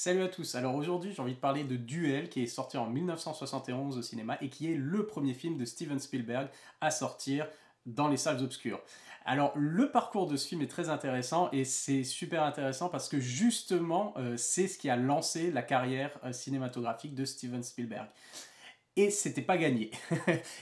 Salut à tous, alors aujourd'hui j'ai envie de parler de Duel qui est sorti en 1971 au cinéma et qui est le premier film de Steven Spielberg à sortir dans les salles obscures. Alors le parcours de ce film est très intéressant et c'est super intéressant parce que justement c'est ce qui a lancé la carrière cinématographique de Steven Spielberg. Et c'était pas gagné.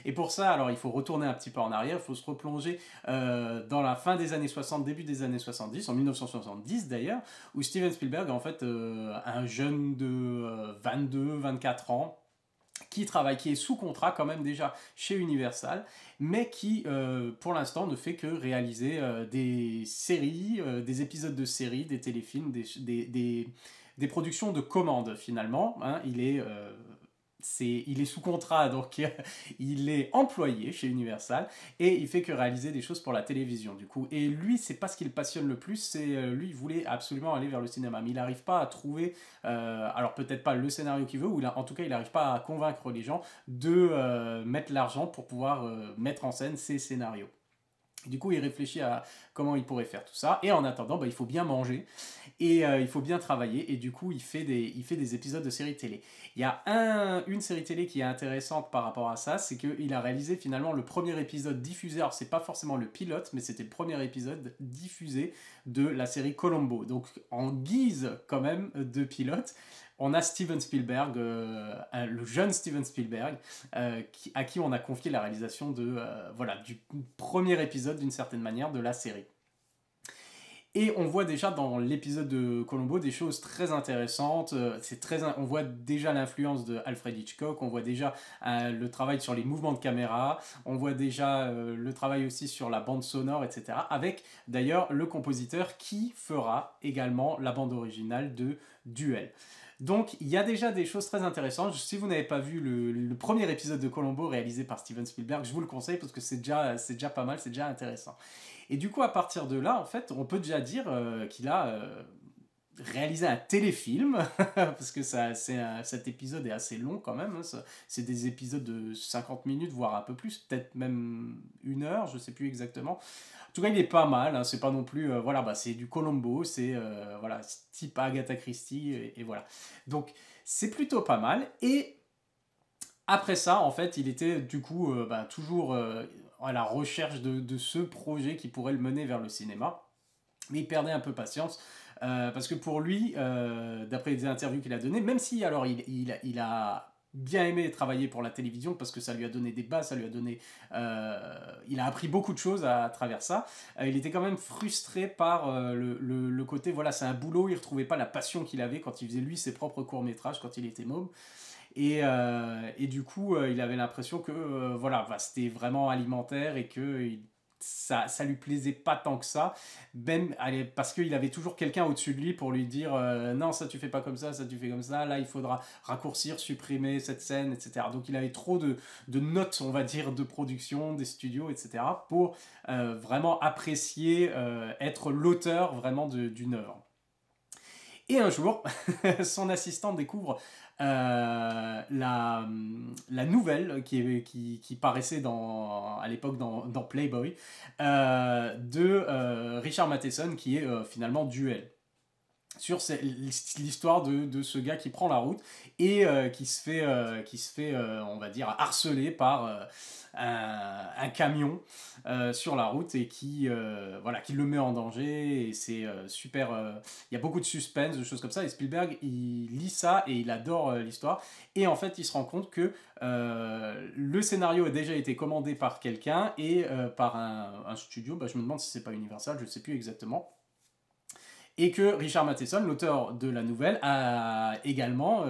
Et pour ça, alors il faut retourner un petit peu en arrière, il faut se replonger dans la fin des années 60, début des années 70, en 1970 d'ailleurs, où Steven Spielberg, en fait, un jeune de 22-24 ans, qui est sous contrat quand même déjà chez Universal, mais qui pour l'instant ne fait que réaliser des séries, des épisodes de séries, des téléfilms, des productions de commande finalement. Hein. Il est sous contrat, donc il est employé chez Universal et il fait que réaliser des choses pour la télévision du coup. Et lui, c'est pas ce qui le passionne le plus, lui, il voulait absolument aller vers le cinéma, mais il n'arrive pas à trouver, alors peut-être pas le scénario qu'il veut, ou en tout cas il n'arrive pas à convaincre les gens de mettre l'argent pour pouvoir mettre en scène ses scénarios. Du coup, il réfléchit à comment il pourrait faire tout ça. Et en attendant, il faut bien manger et il faut bien travailler. Et du coup, il fait des épisodes de séries télé. Il y a une série télé qui est intéressante par rapport à ça, c'est qu'il a réalisé finalement le premier épisode diffusé. Alors, c'est pas forcément le pilote, mais c'était le premier épisode diffusé de la série Columbo. Donc, en guise quand même de pilote, on a Steven Spielberg, le jeune Steven Spielberg, à qui on a confié la réalisation du premier épisode d'une certaine manière de la série. Et on voit déjà dans l'épisode de Columbo des choses très intéressantes. On voit déjà l'influence de Alfred Hitchcock, on voit déjà le travail sur les mouvements de caméra, on voit déjà le travail aussi sur la bande sonore, etc. Avec d'ailleurs le compositeur qui fera également la bande originale de Duel. Donc il y a déjà des choses très intéressantes. Si vous n'avez pas vu le premier épisode de Columbo réalisé par Steven Spielberg, je vous le conseille parce que c'est déjà pas mal, c'est déjà intéressant. Et du coup, à partir de là, en fait, on peut déjà dire qu'il a réalisé un téléfilm, parce que cet épisode est assez long quand même. Hein, c'est des épisodes de 50 minutes, voire un peu plus, peut-être même 1 heure, je ne sais plus exactement. En tout cas, il est pas mal, hein, c'est pas non plus... c'est du Columbo, c'est type Agatha Christie, et voilà. Donc, c'est plutôt pas mal. Et après ça, en fait, il était du coup toujours à la recherche de ce projet qui pourrait le mener vers le cinéma. Mais il perdait un peu patience. Parce que pour lui, d'après les interviews qu'il a données, même si alors il a bien aimé travailler pour la télévision parce que ça lui a donné des bases, il a appris beaucoup de choses à travers ça. Il était quand même frustré par le côté, voilà, c'est un boulot, il ne retrouvait pas la passion qu'il avait quand il faisait lui ses propres courts-métrages quand il était môme. Et du coup, il avait l'impression que c'était vraiment alimentaire et que ça lui plaisait pas tant que ça, même parce qu'il avait toujours quelqu'un au-dessus de lui pour lui dire non, ça tu fais pas comme ça tu fais comme ça, là il faudra raccourcir, supprimer cette scène, etc. Donc il avait trop de notes, on va dire, de production, des studios, etc. pour vraiment apprécier, être l'auteur vraiment d'une œuvre. Et un jour, son assistant découvre la nouvelle qui paraissait à l'époque dans Playboy de Richard Matheson qui est finalement Duel sur l'histoire de ce gars qui prend la route et qui se fait on va dire, harceler par un camion sur la route et qui le met en danger. Et c'est super. Il y a beaucoup de suspense, de choses comme ça. Et Spielberg, il lit ça et il adore l'histoire. Et en fait, il se rend compte que le scénario a déjà été commandé par quelqu'un et par un studio. Je me demande si c'est pas Universal, je ne sais plus exactement. Et que Richard Matheson, l'auteur de la nouvelle, a également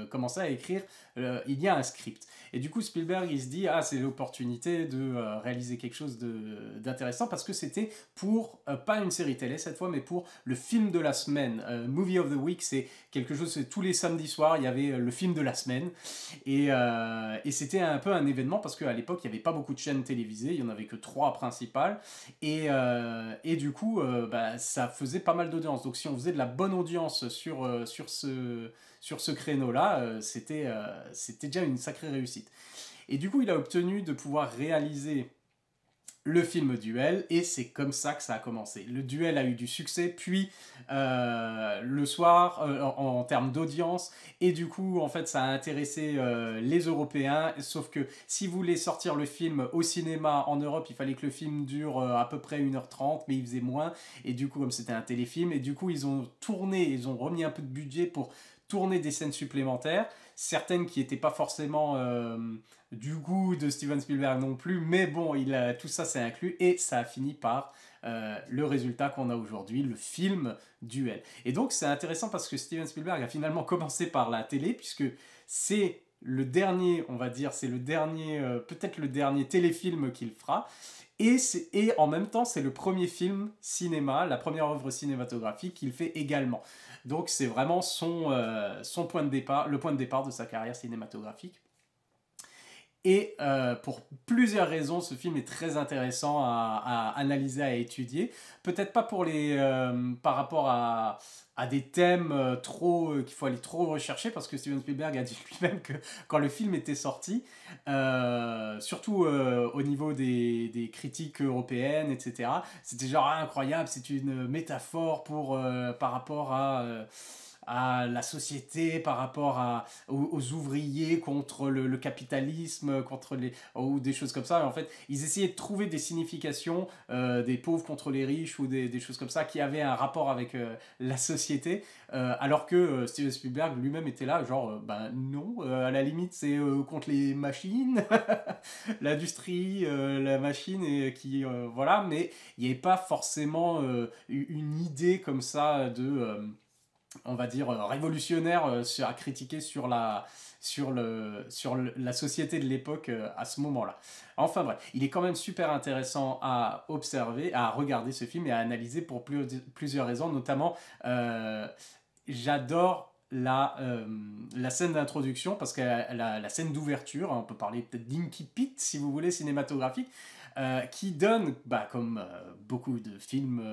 commencé à écrire. Il y a un script. Et du coup, Spielberg, il se dit, ah, c'est l'opportunité de réaliser quelque chose d'intéressant parce que c'était pour, pas une série télé cette fois, mais pour le film de la semaine. Movie of the Week, c'est quelque chose, c'est tous les samedis soirs, il y avait le film de la semaine. Et c'était un peu un événement parce qu'à l'époque, il n'y avait pas beaucoup de chaînes télévisées, il n'y en avait que 3 principales. Et du coup, ça faisait pas mal d'audience. Donc si on faisait de la bonne audience sur ce créneau-là, c'était déjà une sacrée réussite. Et du coup, il a obtenu de pouvoir réaliser le film Duel, et c'est comme ça que ça a commencé. Le Duel a eu du succès, puis le soir, en termes d'audience, et du coup, en fait, ça a intéressé les Européens, sauf que si vous voulez sortir le film au cinéma en Europe, il fallait que le film dure à peu près 1h30, mais il faisait moins, et du coup, comme c'était un téléfilm, et du coup, ils ont tourné, ils ont remis un peu de budget pour tourner des scènes supplémentaires, certaines qui n'étaient pas forcément du goût de Steven Spielberg non plus, mais bon, tout ça s'est inclus et ça a fini par le résultat qu'on a aujourd'hui, le film Duel. Et donc c'est intéressant parce que Steven Spielberg a finalement commencé par la télé, puisque c'est le dernier, on va dire, c'est le dernier, peut-être le dernier téléfilm qu'il fera. Et en même temps, c'est le premier film cinéma, la première œuvre cinématographique qu'il fait également. Donc c'est vraiment son point de départ, le point de départ de sa carrière cinématographique. Et pour plusieurs raisons, ce film est très intéressant à analyser, à étudier. Peut-être pas par rapport à des thèmes qu'il faut aller trop rechercher, parce que Steven Spielberg a dit lui-même que quand le film était sorti, surtout au niveau des critiques européennes, etc., c'était genre incroyable, c'est une métaphore par rapport à la société, par rapport aux ouvriers contre le capitalisme, ou des choses comme ça. En fait, ils essayaient de trouver des significations des pauvres contre les riches ou des choses comme ça qui avaient un rapport avec la société, alors que Steven Spielberg lui-même était là, genre, ben non, à la limite, c'est contre les machines, l'industrie, la machine, et voilà, mais il n'y avait pas forcément une idée comme ça on va dire, révolutionnaire à critiquer sur la société de l'époque à ce moment-là. Enfin bref, il est quand même super intéressant à observer, à regarder ce film et à analyser pour plusieurs raisons, notamment j'adore la scène d'introduction, parce que la scène d'ouverture, on peut parler peut-être d'incipit si vous voulez, cinématographique, qui donne, comme beaucoup de films,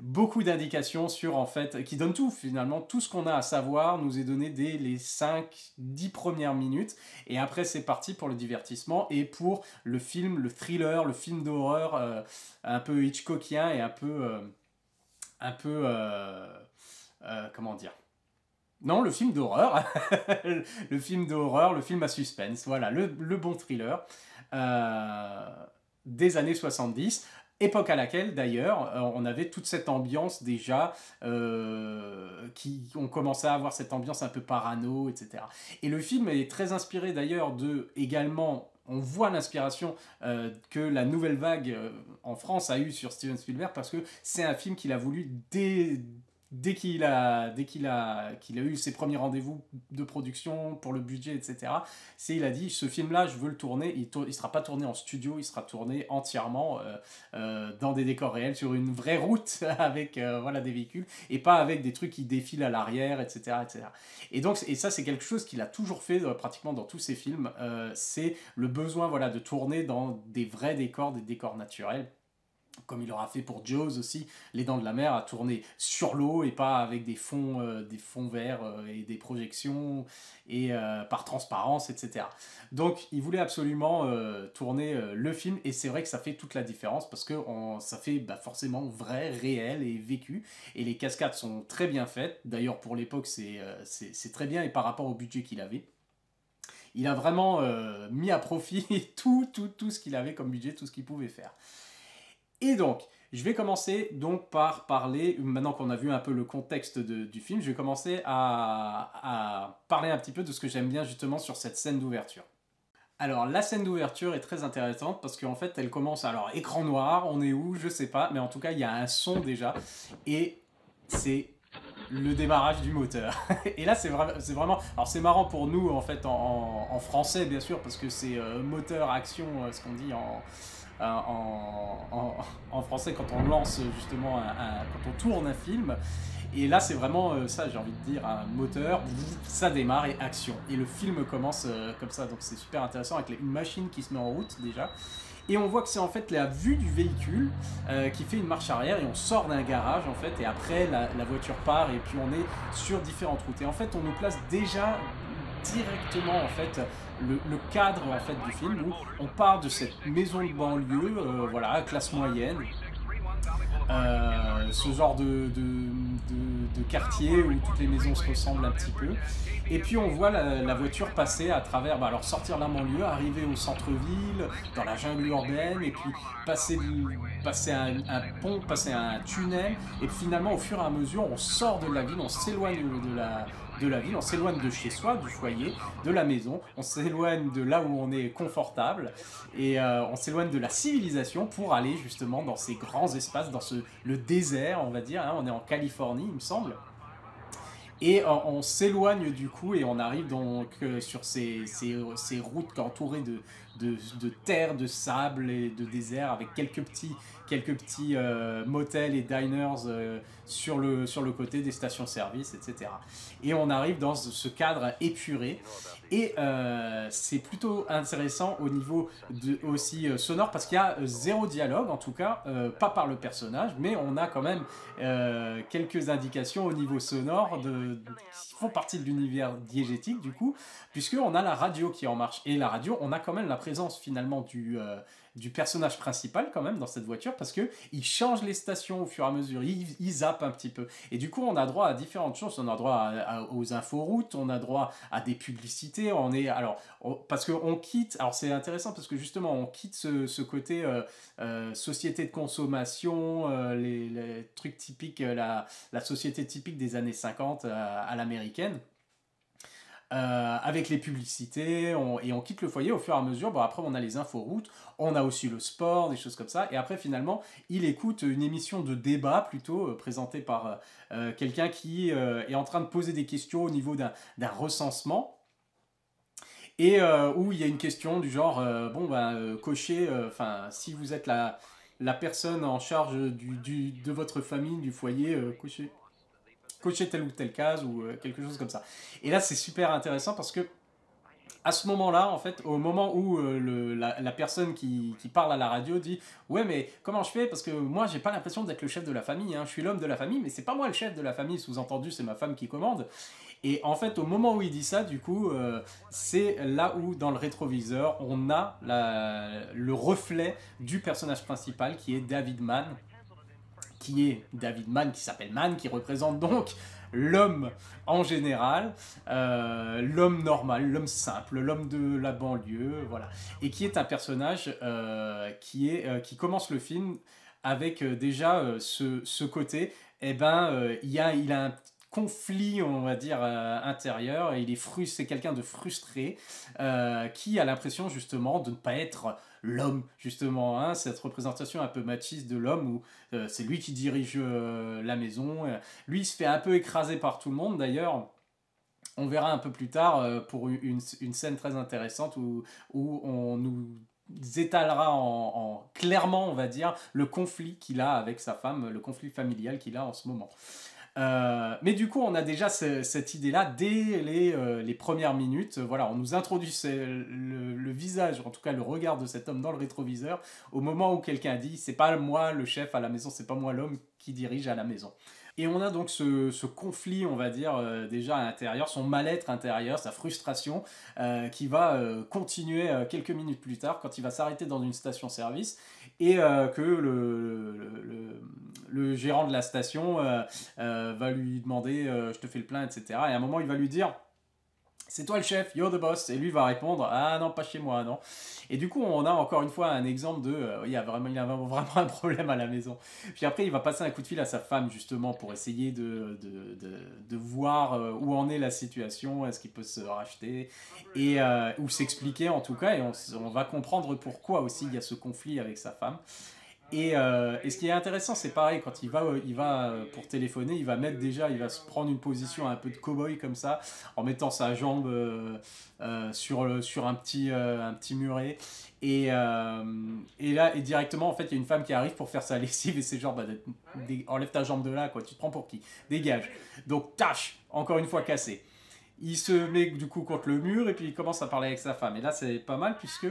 beaucoup d'indications sur, en fait, qui donne tout, finalement, tout ce qu'on a à savoir nous est donné dès les 5-10 premières minutes, et après c'est parti pour le divertissement et pour le film, le thriller, le film d'horreur un peu Hitchcockien et comment dire, non, le film d'horreur, le film d'horreur, le film à suspense, voilà, le bon thriller des années 70, époque à laquelle d'ailleurs on avait toute cette ambiance déjà, on commençait à avoir cette ambiance un peu parano, etc. Et le film est très inspiré d'ailleurs également, on voit l'inspiration que la nouvelle vague en France a eue sur Steven Spielberg, parce que c'est un film qu'il a voulu dès qu'il a eu ses premiers rendez-vous de production pour le budget, etc., il a dit, ce film-là, je veux le tourner, il ne sera pas tourné en studio, il sera tourné entièrement dans des décors réels, sur une vraie route, avec voilà, des véhicules, et pas avec des trucs qui défilent à l'arrière, etc., etc. Et ça, c'est quelque chose qu'il a toujours fait pratiquement dans tous ses films, c'est le besoin, voilà, de tourner dans des vrais décors, des décors naturels, comme il aura fait pour Jaws aussi, Les Dents de la Mer, à tourner sur l'eau et pas avec des fonds verts et des projections et par transparence, etc. Donc il voulait absolument tourner le film, et c'est vrai que ça fait toute la différence, parce que ça fait forcément vrai, réel et vécu, et les cascades sont très bien faites, d'ailleurs pour l'époque c'est très bien, et par rapport au budget qu'il avait. Il a vraiment mis à profit tout ce qu'il avait comme budget, tout ce qu'il pouvait faire. Et donc, je vais commencer donc par parler, maintenant qu'on a vu un peu le contexte du film, je vais commencer à parler un petit peu de ce que j'aime bien justement sur cette scène d'ouverture. Alors, la scène d'ouverture est très intéressante parce qu'en fait, elle commence, alors écran noir, on est où, je sais pas, mais en tout cas, il y a un son déjà, et c'est le démarrage du moteur. Et là, c'est vraiment... Alors, c'est marrant pour nous, en fait, en français, bien sûr, parce que c'est moteur, action, ce qu'on dit en français quand on lance justement quand on tourne un film. Et là c'est vraiment ça, j'ai envie de dire, un moteur, ça démarre et action, et le film commence comme ça. Donc c'est super intéressant, avec une machine qui se met en route déjà, et on voit que c'est en fait la vue du véhicule qui fait une marche arrière, et on sort d'un garage en fait, et après la voiture part, et puis on est sur différentes routes, et en fait on nous place déjà directement en fait le cadre en fait du film où on part de cette maison de banlieue, voilà, classe moyenne, ce genre de quartier où toutes les maisons se ressemblent un petit peu. Et puis on voit la voiture passer à travers, bah alors sortir de la banlieue, arriver au centre-ville, dans la jungle urbaine, et puis passer un pont, passer un tunnel, et finalement au fur et à mesure on sort de la ville, on s'éloigne de la ville, on s'éloigne de chez soi, du foyer, de la maison, on s'éloigne de là où on est confortable, et on s'éloigne de la civilisation pour aller justement dans ces grands espaces, dans le désert on va dire, hein, on est en Californie il me semble. Et on s'éloigne du coup et on arrive donc sur ces routes entourées de terre, de sable et de désert avec quelques petits motels et diners sur le côté des stations-service, etc. Et on arrive dans ce cadre épuré. Et c'est plutôt intéressant au niveau aussi sonore parce qu'il y a zéro dialogue, en tout cas, pas par le personnage, mais on a quand même quelques indications au niveau sonore qui font partie de l'univers diégétique du coup, puisqu'on a la radio qui est en marche. Et la radio, on a quand même la présence finalement du personnage principal quand même dans cette voiture parce qu'il change les stations au fur et à mesure, il zappe un petit peu. Et du coup, on a droit à différentes choses. On a droit aux inforoutes, on a droit à des publicités. Parce qu'on quitte, alors c'est intéressant parce que justement, on quitte ce côté société de consommation, les trucs typiques, la société typique des années 50 à l'américaine. Avec les publicités, et on quitte le foyer au fur et à mesure. Bon, après, on a les inforoutes, on a aussi le sport, des choses comme ça. Et après, finalement, il écoute une émission de débat plutôt présentée par quelqu'un qui est en train de poser des questions au niveau d'un recensement. Et où il y a une question du genre, cochez, si vous êtes la personne en charge de votre famille, du foyer, cocher telle ou telle case ou quelque chose comme ça. Et là, c'est super intéressant parce que à ce moment-là, en fait, au moment où la personne qui parle à la radio dit ouais, mais comment je fais? Parce que moi, j'ai pas l'impression d'être le chef de la famille. Hein. Je suis l'homme de la famille, mais c'est pas moi le chef de la famille. Sous-entendu, c'est ma femme qui commande. Et en fait, au moment où il dit ça, du coup, c'est là où, dans le rétroviseur, on a le reflet du personnage principal qui est David Mann, qui s'appelle Mann, qui représente donc l'homme en général, l'homme normal, l'homme simple, l'homme de la banlieue, voilà. Et qui est un personnage qui commence le film avec déjà ce côté, il a un conflit, on va dire, intérieur, et c'est quelqu'un de frustré, qui a l'impression justement de ne pas être l'homme, justement, hein, cette représentation un peu machiste de l'homme où c'est lui qui dirige la maison. Lui, il se fait un peu écraser par tout le monde, d'ailleurs. On verra un peu plus tard pour une scène très intéressante où on nous étalera clairement, on va dire, le conflit qu'il a avec sa femme, le conflit familial qu'il a en ce moment. Mais du coup, on a déjà cette idée-là dès les premières minutes. Voilà, on nous introduit le visage, en tout cas le regard de cet homme dans le rétroviseur, au moment où quelqu'un dit c'est pas moi le chef à la maison, c'est pas moi l'homme qui dirige à la maison. Et on a donc ce conflit, on va dire, déjà à l'intérieur, son mal-être intérieur, sa frustration, qui va continuer quelques minutes plus tard quand il va s'arrêter dans une station-service et que le gérant de la station va lui demander je te fais le plein, etc. Et à un moment, il va lui dire c'est toi le chef, you're the boss. Et lui va répondre ah non, pas chez moi, non. Et du coup, on a encore une fois un exemple de il y a vraiment un problème à la maison. Puis après, il va passer un coup de fil à sa femme justement pour essayer de voir où en est la situation, est-ce qu'il peut se racheter ou s'expliquer en tout cas. Et on va comprendre pourquoi aussi il y a ce conflit avec sa femme. Et ce qui est intéressant, c'est pareil, quand il va pour téléphoner, il va se prendre une position un peu de cow-boy comme ça, en mettant sa jambe sur un petit muret. Et là, directement, en fait, il y a une femme qui arrive pour faire sa lessive et c'est genre, enlève ta jambe de là, quoi, tu te prends pour qui? Dégage. Donc, tâche, encore une fois cassé. Il se met du coup contre le mur et puis il commence à parler avec sa femme. Et là, c'est pas mal puisque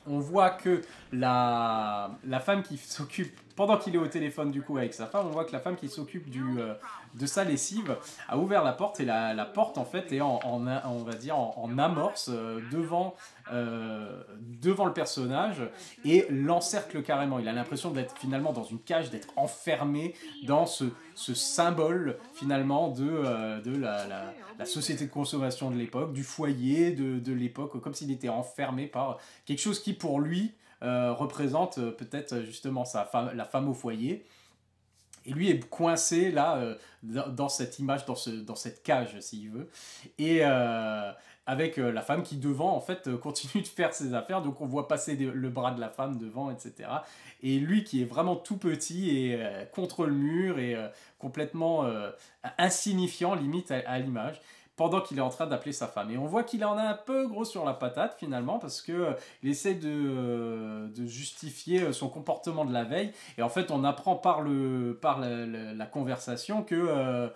on voit que la femme qui s'occupe pendant qu'il est au téléphone du coup avec sa femme, on voit que la femme qui s'occupe de sa lessive a ouvert la porte et la porte en fait est on va dire en amorce devant le personnage et l'encercle carrément. Il a l'impression d'être finalement dans une cage, d'être enfermé dans ce symbole finalement de la société de consommation de l'époque, du foyer de l'époque, comme s'il était enfermé par quelque chose qui pour lui représente peut-être justement la femme au foyer. Et lui est coincé là dans cette image, dans cette cage s'il veut. Et avec la femme qui devant en fait continue de faire ses affaires. Donc on voit passer le bras de la femme devant, etc. Et lui qui est vraiment tout petit et contre le mur et complètement insignifiant limite à l'image, pendant qu'il est en train d'appeler sa femme. Et on voit qu'il en a un peu gros sur la patate finalement, parce que il essaie de justifier son comportement de la veille. Et en fait, on apprend par la conversation que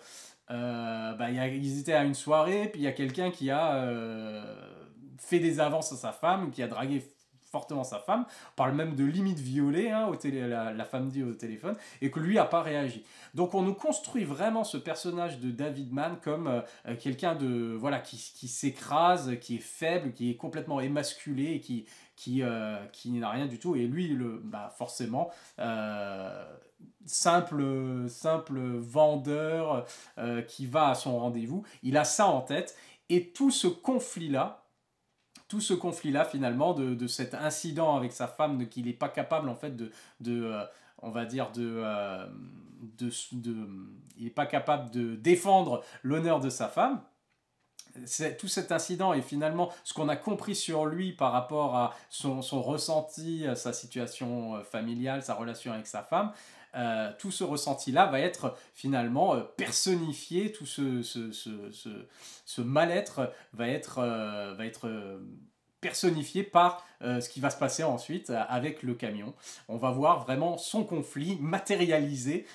ils étaient à une soirée, puis il y a quelqu'un qui a fait des avances à sa femme, qui a dragué fortement sa femme. On parle même de limite violée, hein, la femme dit au téléphone, et que lui n'a pas réagi. Donc on nous construit vraiment ce personnage de David Mann comme quelqu'un de voilà qui s'écrase, qui est faible, qui est complètement émasculé, et qui n'a rien du tout. Et lui, forcément, simple vendeur qui va à son rendez-vous, il a ça en tête. Et tout ce conflit-là, finalement de cet incident avec sa femme, qu'il n'est pas capable en fait on va dire il n'est pas capable de défendre l'honneur de sa femme. Tout cet incident et finalement ce qu'on a compris sur lui par rapport à son ressenti, sa situation familiale, sa relation avec sa femme, tout ce ressenti-là va être finalement personnifié, tout ce mal-être va être personnifié par ce qui va se passer ensuite avec le camion. On va voir vraiment son conflit matérialisé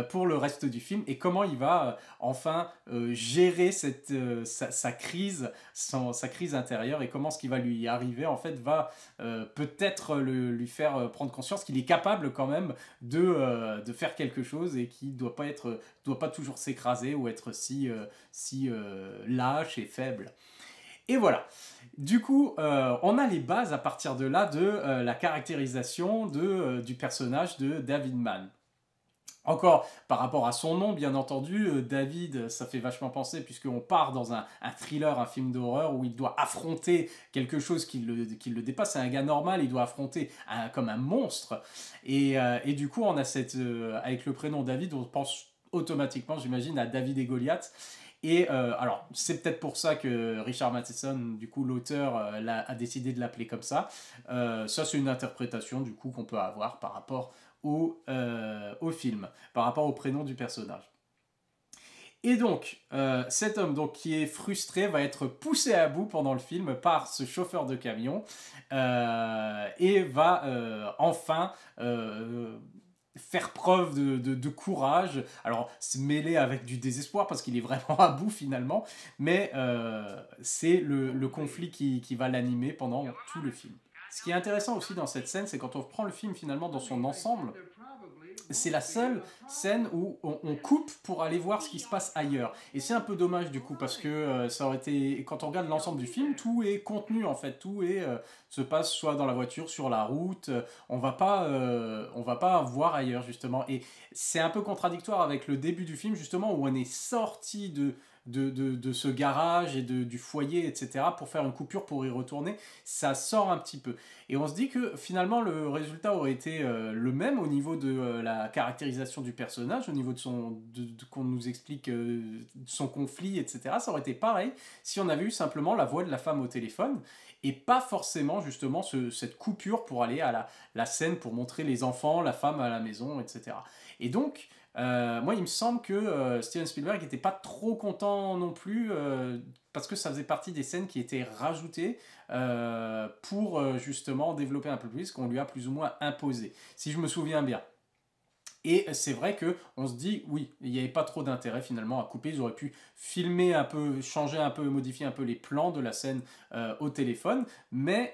pour le reste du film et comment il va enfin gérer sa crise, sa crise intérieure, et comment ce qui va lui arriver en fait va peut-être lui faire prendre conscience qu'il est capable quand même de faire quelque chose et qu'il doit pas toujours s'écraser ou être si lâche et faible. Et voilà. Du coup, on a les bases à partir de là de la caractérisation du personnage de David Mann. Encore, par rapport à son nom, bien entendu, David, ça fait vachement penser, puisqu'on part dans un thriller, un film d'horreur, où il doit affronter quelque chose qui le dépasse. C'est un gars normal, il doit affronter comme un monstre. Et du coup, on a avec le prénom David, on pense automatiquement, j'imagine, à David et Goliath. Et alors, c'est peut-être pour ça que Richard Matheson, du coup, l'auteur, a décidé de l'appeler comme ça. Ça, c'est une interprétation, du coup, qu'on peut avoir par rapport au film, par rapport au prénom du personnage. Et donc, cet homme donc, qui est frustré va être poussé à bout pendant le film par ce chauffeur de camion et va enfin faire preuve de courage. Alors, se mêler avec du désespoir parce qu'il est vraiment à bout finalement, mais c'est le conflit qui va l'animer pendant tout le film. Ce qui est intéressant aussi dans cette scène, c'est quand on prend le film finalement dans son ensemble, c'est la seule scène où on coupe pour aller voir ce qui se passe ailleurs. Et c'est un peu dommage du coup, parce que ça aurait été, quand on regarde l'ensemble du film, tout est contenu en fait, tout se passe soit dans la voiture, sur la route, on va pas voir ailleurs justement. Et c'est un peu contradictoire avec le début du film justement, où on est sorti de ce garage et du foyer, etc., pour faire une coupure, pour y retourner. Ça sort un petit peu. Et on se dit que finalement le résultat aurait été le même au niveau de la caractérisation du personnage, au niveau de qu'on nous explique son conflit, etc. Ça aurait été pareil si on avait eu simplement la voix de la femme au téléphone et pas forcément justement cette coupure pour aller à la scène pour montrer les enfants, la femme à la maison, etc. Et donc, moi, il me semble que Steven Spielberg n'était pas trop content non plus, parce que ça faisait partie des scènes qui étaient rajoutées pour justement développer un peu plus, qu'on lui a plus ou moins imposé, si je me souviens bien. Et c'est vrai que on se dit, oui, il n'y avait pas trop d'intérêt finalement à couper. Ils auraient pu filmer un peu, changer un peu, modifier un peu les plans de la scène au téléphone, mais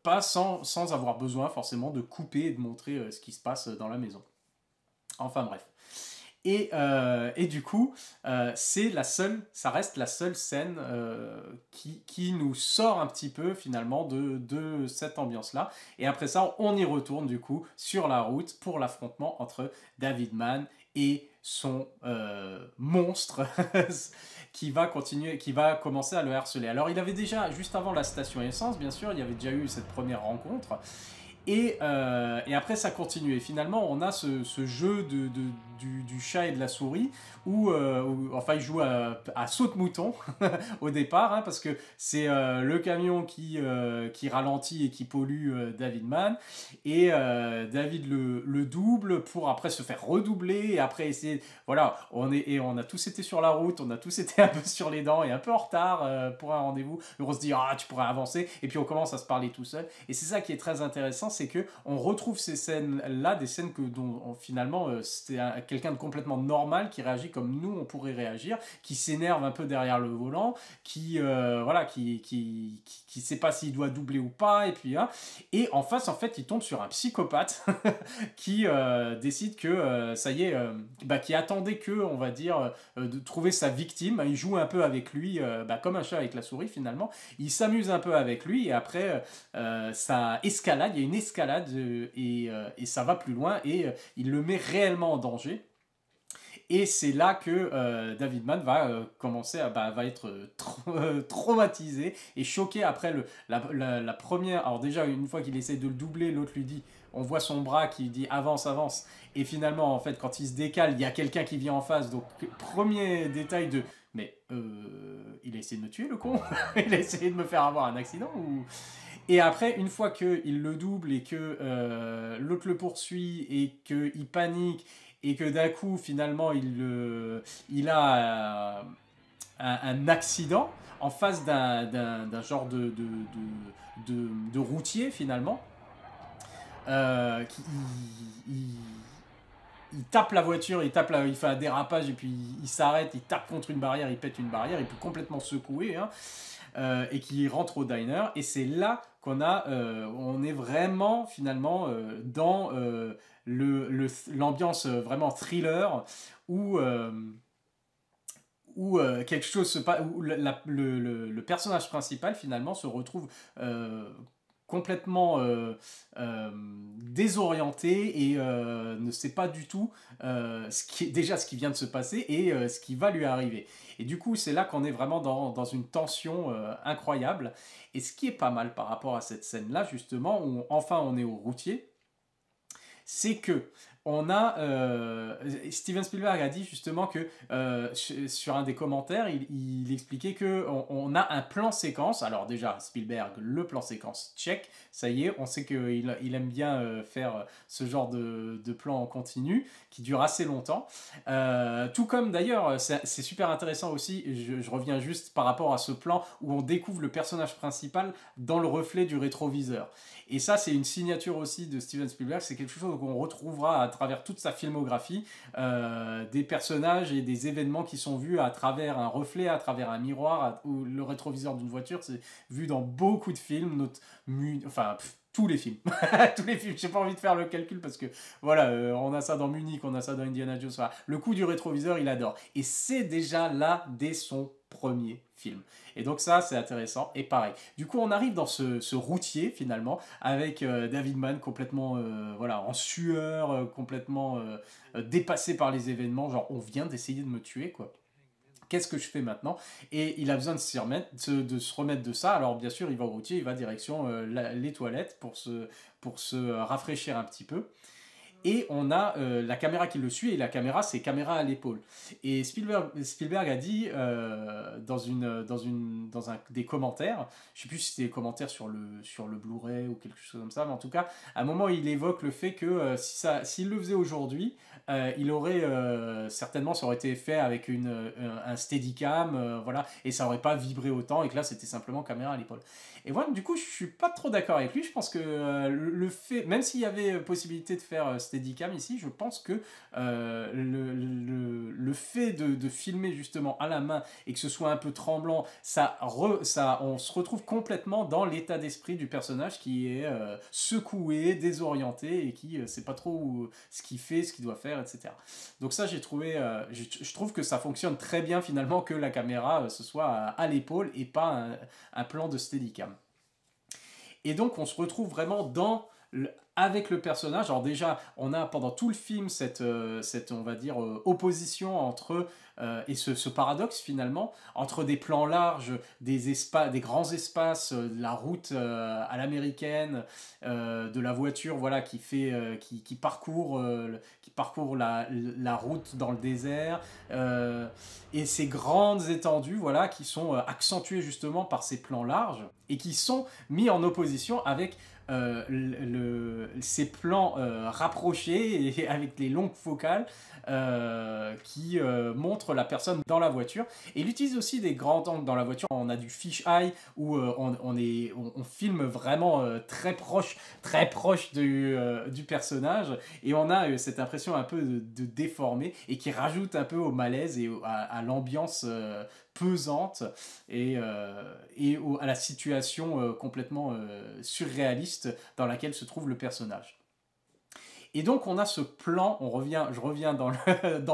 pas sans avoir besoin forcément de couper et de montrer ce qui se passe dans la maison. Enfin bref. Et du coup, ça reste la seule scène qui nous sort un petit peu finalement de cette ambiance-là. Et après ça, on y retourne du coup sur la route pour l'affrontement entre David Mann et son monstre qui va commencer à le harceler. Alors il avait déjà, juste avant la station essence, bien sûr, il y avait déjà eu cette première rencontre. Et après, ça continue. Et finalement, on a ce jeu du chat et de la souris où enfin, il joue à saute-mouton au départ, hein, parce que c'est le camion qui ralentit et qui pollue David Mann. Et David le double pour après se faire redoubler. Et après essayer. Voilà, on a tous été sur la route, on a tous été un peu sur les dents et un peu en retard pour un rendez-vous. On se dit, ah, tu pourrais avancer. Et puis on commence à se parler tout seul. Et c'est ça qui est très intéressant, c'est que on retrouve ces scènes-là, des scènes dont finalement c'est quelqu'un de complètement normal qui réagit comme nous on pourrait réagir, qui s'énerve un peu derrière le volant, qui sait pas s'il doit doubler ou pas, et en face en fait il tombe sur un psychopathe qui décide que ça y est, qui attendait que on va dire de trouver sa victime. Il joue un peu avec lui, comme un chat avec la souris finalement. Il s'amuse un peu avec lui et après ça escalade, il y a une escalade et ça va plus loin et il le met réellement en danger. Et c'est là que David Mann va commencer va être traumatisé et choqué après la première. Alors déjà, une fois qu'il essaie de le doubler, l'autre lui dit, on voit son bras qui dit avance, avance. Et finalement, en fait, quand il se décale, il y a quelqu'un qui vient en face. Donc, premier détail de... Mais il a essayé de me tuer, le con. Il a essayé de me faire avoir un accident ou... Et après, une fois qu'il le double et que l'autre le poursuit et qu'il panique et que d'un coup, finalement, il a un accident en face d'un genre de routier, finalement, qui, il tape la voiture, il fait un dérapage et puis il s'arrête, il tape contre une barrière, il pète une barrière, il peut complètement secouer, hein, et qui rentre au diner. Et c'est là on est vraiment finalement dans l'ambiance vraiment thriller où quelque chose se passe, où le personnage principal finalement se retrouve complètement désorienté et ne sait pas du tout ce qui vient de se passer et ce qui va lui arriver. Et du coup, c'est là qu'on est vraiment dans une tension incroyable. Et ce qui est pas mal par rapport à cette scène-là, justement, où enfin on est au routier, c'est que Steven Spielberg a dit justement que sur un des commentaires, il expliquait que on a un plan séquence. Alors déjà, Spielberg, le plan séquence, check, ça y est, on sait qu'il aime bien faire ce genre de plan en continu qui dure assez longtemps. Tout comme d'ailleurs, c'est super intéressant aussi, je reviens juste par rapport à ce plan où on découvre le personnage principal dans le reflet du rétroviseur. Et ça, c'est une signature aussi de Steven Spielberg, c'est quelque chose qu'on retrouvera à travers toute sa filmographie, des personnages et des événements qui sont vus à travers un reflet, à travers un miroir, ou le rétroviseur d'une voiture, c'est vu dans beaucoup de films, tous les films. Tous les films, j'ai pas envie de faire le calcul parce que voilà, on a ça dans Munich, on a ça dans Indiana Jones. Voilà. Le coup du rétroviseur, il adore. Et c'est déjà là dès son premier film. Et donc ça, c'est intéressant. Et pareil. Du coup, on arrive dans ce routier finalement avec David Mann complètement en sueur, complètement dépassé par les événements. Genre, on vient d'essayer de me tuer, quoi. Qu'est-ce que je fais maintenant? Et il a besoin de se remettre de ça. Alors bien sûr, il va au routier, il va direction les toilettes pour se rafraîchir un petit peu. Et on a la caméra qui le suit, et la caméra, c'est caméra à l'épaule. Et Spielberg a dit dans un des commentaires, je ne sais plus si c'était des commentaires sur le Blu-ray ou quelque chose comme ça, mais en tout cas, à un moment, il évoque le fait que s'il le faisait aujourd'hui, il aurait certainement, ça aurait été fait avec un Steadicam, voilà, et ça n'aurait pas vibré autant, et que là, c'était simplement caméra à l'épaule. Et voilà, du coup, je suis pas trop d'accord avec lui. Je pense que le fait, même s'il y avait possibilité de faire Steadicam ici, je pense que le fait de filmer justement à la main et que ce soit un peu tremblant, on se retrouve complètement dans l'état d'esprit du personnage qui est secoué, désorienté et qui ne sait pas trop ce qu'il fait, ce qu'il doit faire, etc. Donc ça, j'ai trouvé, je trouve que ça fonctionne très bien finalement que la caméra ce soit à l'épaule et pas un plan de Steadicam. Et donc on se retrouve vraiment avec le personnage. Alors déjà, on a pendant tout le film cette on va dire, opposition entre, et ce paradoxe finalement, entre des plans larges, des grands espaces, la route à l'américaine, de la voiture voilà, qui parcourt la route dans le désert, et ces grandes étendues voilà, qui sont accentuées justement par ces plans larges, et qui sont mis en opposition avec ces plans rapprochés et avec les longues focales qui montrent la personne dans la voiture. Et il utilise aussi des grands angles dans la voiture. On a du fisheye où on filme vraiment très proche du personnage, et on a cette impression un peu de déformé et qui rajoute un peu au malaise et à l'ambiance pesante et à la situation complètement surréaliste dans laquelle se trouve le personnage. Et donc on a ce plan, je reviens dans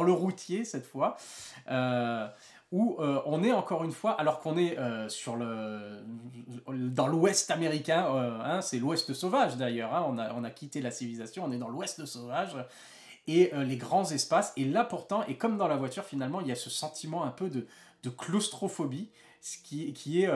le routier cette fois, où on est encore une fois, alors qu'on est dans l'ouest américain, hein, c'est l'ouest sauvage d'ailleurs, hein, on a quitté la civilisation, on est dans l'ouest sauvage, et les grands espaces, et là pourtant, et comme dans la voiture finalement, il y a ce sentiment un peu de claustrophobie, ce qui est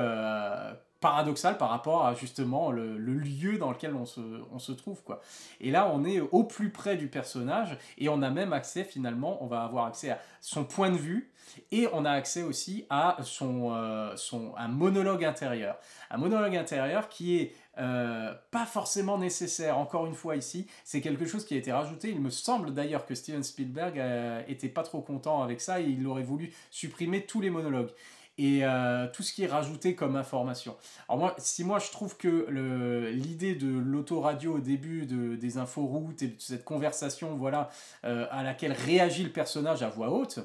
paradoxal par rapport à justement le lieu dans lequel on se trouve, quoi. Et là on est au plus près du personnage, et on a même accès finalement, on va avoir accès à son point de vue, et on a accès aussi à un monologue intérieur. Un monologue intérieur qui est pas forcément nécessaire, encore une fois ici, c'est quelque chose qui a été rajouté. Il me semble d'ailleurs que Steven Spielberg était pas trop content avec ça, et il aurait voulu supprimer tous les monologues et tout ce qui est rajouté comme information. Alors moi je trouve que l'idée de l'autoradio au début des inforoutes et de cette conversation voilà, à laquelle réagit le personnage à voix haute,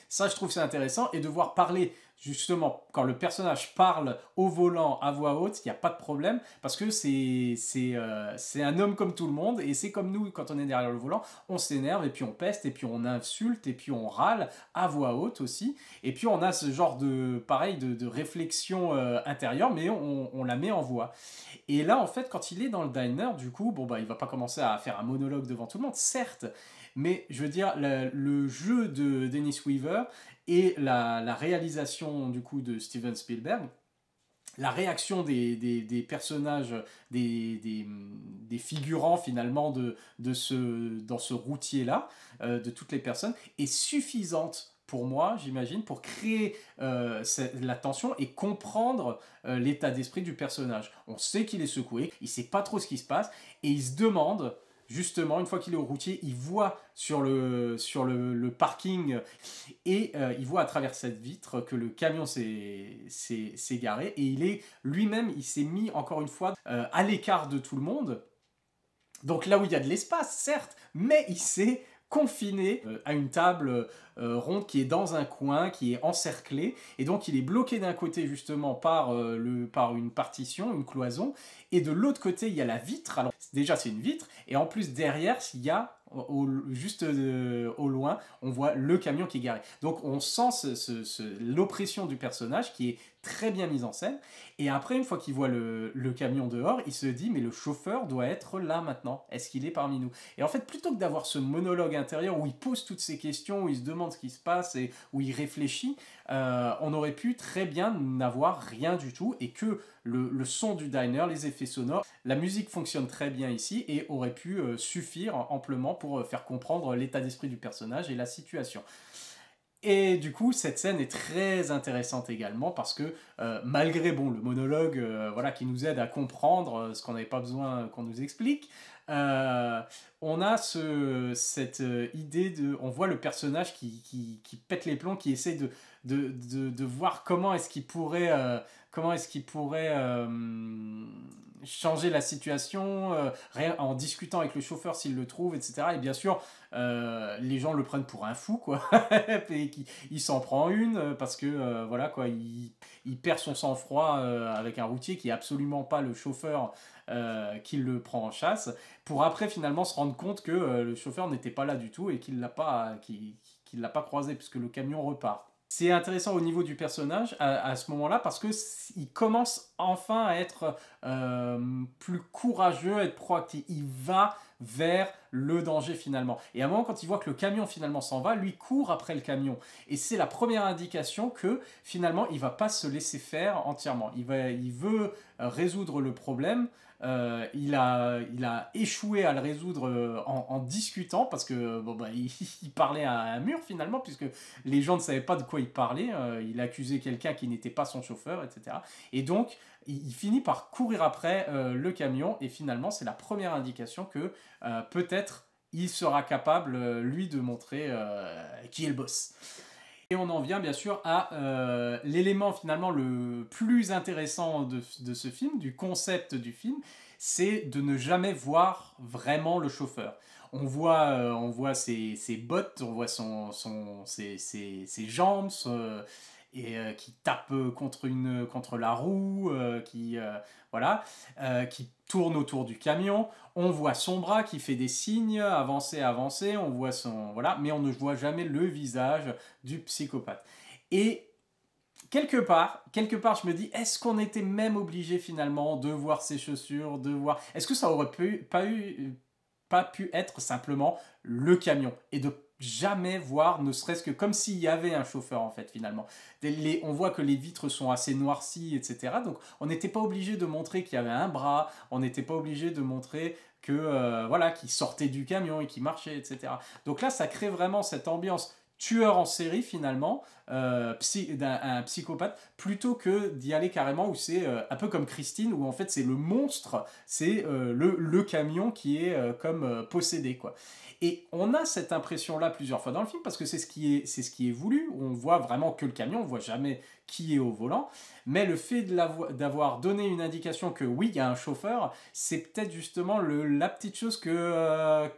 ça je trouve c'est intéressant, et de voir parler justement quand le personnage parle au volant à voix haute, il n'y a pas de problème, parce que c'est un homme comme tout le monde, et c'est comme nous quand on est derrière le volant, on s'énerve et puis on peste et puis on insulte et puis on râle à voix haute aussi, et puis on a ce genre de réflexion intérieure, mais on la met en voix. Et là en fait quand il est dans le diner, du coup il va pas commencer à faire un monologue devant tout le monde, certes, mais je veux dire, le jeu de Dennis Weaver et la réalisation du coup de Steven Spielberg, la réaction des personnages, des figurants finalement dans ce routier-là, de toutes les personnes, est suffisante pour moi, j'imagine, pour créer la tension et comprendre l'état d'esprit du personnage. On sait qu'il est secoué, il ne sait pas trop ce qui se passe, et il se demande... Justement, une fois qu'il est au routier, il voit sur le parking, et il voit à travers cette vitre que le camion s'est garé, et il s'est mis encore une fois à l'écart de tout le monde. Donc là où il y a de l'espace, certes, mais il s'est confiné à une table ronde qui est dans un coin, qui est encerclée, et donc il est bloqué d'un côté justement par une partition, une cloison, et de l'autre côté il y a la vitre. Alors déjà c'est une vitre, et en plus derrière il y a juste au loin, on voit le camion qui est garé. Donc on sent l'oppression du personnage qui est très bien mise en scène. Et après, une fois qu'il voit le camion dehors, il se dit mais le chauffeur doit être là maintenant. Est-ce qu'il est parmi nous? Et en fait, plutôt que d'avoir ce monologue intérieur où il pose toutes ces questions, où il se demande ce qui se passe et où il réfléchit, on aurait pu très bien n'avoir rien du tout, et que le son du diner, les effets sonores, la musique fonctionne très bien ici et aurait pu suffire amplement pour faire comprendre l'état d'esprit du personnage et la situation. Et du coup, cette scène est très intéressante également parce que malgré le monologue voilà, qui nous aide à comprendre ce qu'on n'avait pas besoin qu'on nous explique, on a cette idée on voit le personnage qui pète les plombs, qui essaie de voir comment est-ce qu'il pourrait changer la situation en discutant avec le chauffeur s'il le trouve, etc. Et bien sûr, les gens le prennent pour un fou, quoi. Et il s'en prend une parce que voilà quoi, il perd son sang-froid avec un routier qui est absolument pas le chauffeur qui le prend en chasse, pour après finalement se rendre compte que le chauffeur n'était pas là du tout et qu'il l'a pas croisé puisque le camion repart. C'est intéressant au niveau du personnage à ce moment-là parce que il commence enfin à être plus courageux, à être proactif. Il va vers le danger finalement. Et à un moment, quand il voit que le camion finalement s'en va, lui court après le camion. Et c'est la première indication que finalement, il va pas se laisser faire entièrement. Il veut résoudre le problème. Il a échoué à le résoudre en discutant parce que bon, bah, il parlait à un mur finalement puisque les gens ne savaient pas de quoi il parlait. Il accusait quelqu'un qui n'était pas son chauffeur, etc. Et donc il finit par courir après le camion et finalement c'est la première indication que peut-être il sera capable lui de montrer qui est le boss. Et on en vient bien sûr à l'élément finalement le plus intéressant de ce film, du concept du film, c'est de ne jamais voir vraiment le chauffeur. On voit ses bottes, on voit ses jambes, qui tape contre la roue, voilà, qui tourne autour du camion. On voit son bras qui fait des signes, avancer, avancer. On voit voilà, mais on ne voit jamais le visage du psychopathe. Et quelque part, je me dis, est-ce qu'on était même obligé finalement de voir ses chaussures, est-ce que ça aurait pas pu être simplement le camion et de jamais voir, ne serait-ce que comme s'il y avait un chauffeur en fait finalement. On voit que les vitres sont assez noircies, etc. Donc on n'était pas obligé de montrer qu'il y avait un bras, on n'était pas obligé de montrer que voilà, qu'il sortait du camion et qu'il marchait, etc. Donc là, ça crée vraiment cette ambiance tueur en série finalement, un psychopathe, plutôt que d'y aller carrément où c'est un peu comme Christine, où en fait c'est le monstre, c'est le camion qui est comme possédé, quoi. Et on a cette impression-là plusieurs fois dans le film, parce que c'est ce qui est voulu, on voit vraiment que le camion, on voit jamais qui est au volant, mais le fait d'avoir donné une indication que oui, il y a un chauffeur, c'est peut-être justement la petite chose que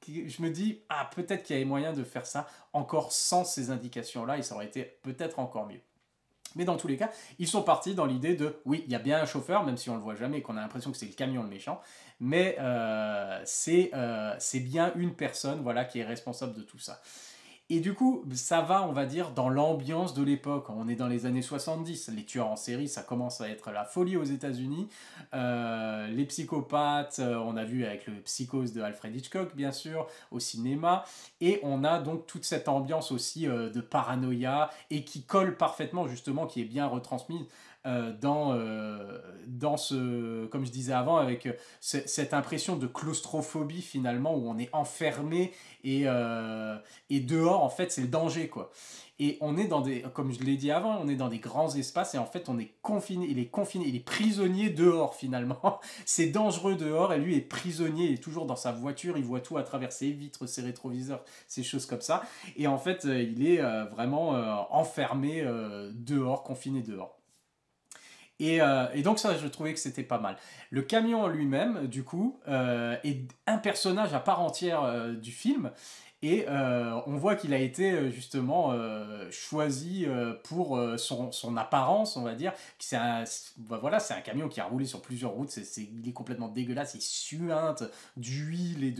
je me dis, ah, peut-être qu'il y avait moyen de faire ça encore sans ces indications-là, et ça aurait été peut-être encore mieux. Mais dans tous les cas, ils sont partis dans l'idée de, oui, il y a bien un chauffeur, même si on ne le voit jamais et qu'on a l'impression que c'est le camion le méchant, mais c'est bien une personne, voilà, qui est responsable de tout ça. Et du coup, ça va, on va dire, dans l'ambiance de l'époque. On est dans les années 70. Les tueurs en série, ça commence à être la folie aux États-Unis. Les psychopathes, on a vu avec le Psychose de Alfred Hitchcock, bien sûr, au cinéma. Et on a donc toute cette ambiance aussi de paranoïa et qui colle parfaitement, justement, qui est bien retransmise dans ce, comme je disais avant, avec cette impression de claustrophobie finalement, où on est enfermé et dehors, en fait, c'est le danger, quoi. Et on est comme je l'ai dit avant, on est dans des grands espaces et en fait, on est confiné, il est prisonnier dehors finalement. C'est dangereux dehors et lui est prisonnier, il est toujours dans sa voiture, il voit tout à travers ses vitres, ses rétroviseurs, ces choses comme ça. Et en fait, il est vraiment enfermé dehors, confiné dehors. Et donc ça, je trouvais que c'était pas mal. Le camion en lui-même, du coup, est un personnage à part entière du film. Et on voit qu'il a été justement choisi pour son apparence, on va dire. Voilà, c'est un camion qui a roulé sur plusieurs routes, il est complètement dégueulasse, il suinte d'huile et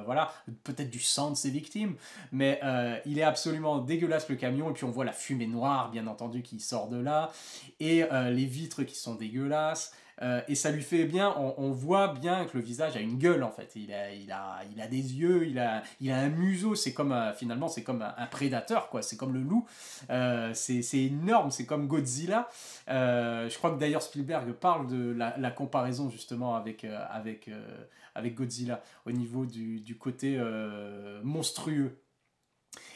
voilà, peut-être du sang de ses victimes, mais il est absolument dégueulasse le camion, et puis on voit la fumée noire, bien entendu, qui sort de là, et les vitres qui sont dégueulasses. Et ça lui fait bien, on voit bien que le visage a une gueule en fait, il a des yeux, il a un museau, c'est comme finalement c'est comme un prédateur, quoi, c'est comme le loup, c'est énorme, c'est comme Godzilla. Je crois que d'ailleurs Spielberg parle de la comparaison justement avec Godzilla au niveau du côté monstrueux.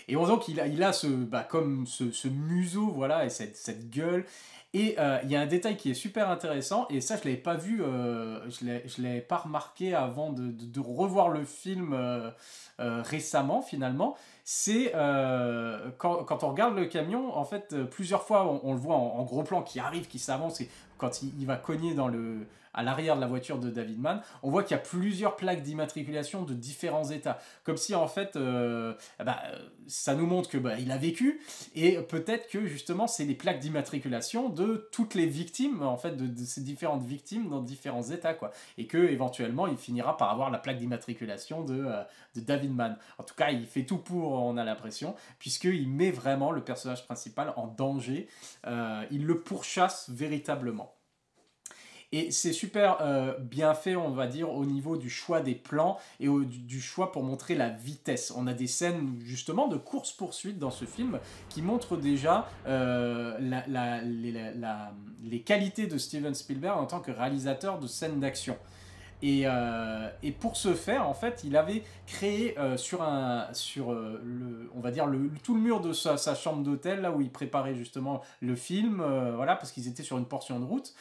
Et on sent qu'il a comme ce museau, voilà, et cette gueule. Et il y a un détail qui est super intéressant, et ça je l'avais pas vu, je l'avais pas remarqué avant de revoir le film récemment finalement. C'est quand on regarde le camion, en fait, plusieurs fois on le voit en gros plan qui arrive, qui s'avance, et quand il va cogner à l'arrière de la voiture de David Mann, on voit qu'il y a plusieurs plaques d'immatriculation de différents états. Comme si en fait, ça nous montre que il a vécu, et peut-être que justement c'est les plaques d'immatriculation de toutes les victimes, en fait, de ces différentes victimes dans différents états, quoi. Et que éventuellement il finira par avoir la plaque d'immatriculation de David Mann. En tout cas, il fait tout pour, on a l'impression, puisqu'il met vraiment le personnage principal en danger. Il le pourchasse véritablement. Et c'est super bien fait, on va dire, au niveau du choix des plans et du choix pour montrer la vitesse. On a des scènes justement de course-poursuite dans ce film qui montrent déjà les qualités de Steven Spielberg en tant que réalisateur de scènes d'action. Et pour ce faire, en fait, il avait créé on va dire tout le mur de sa chambre d'hôtel, là où il préparait justement le film, voilà, parce qu'ils étaient sur une portion de route.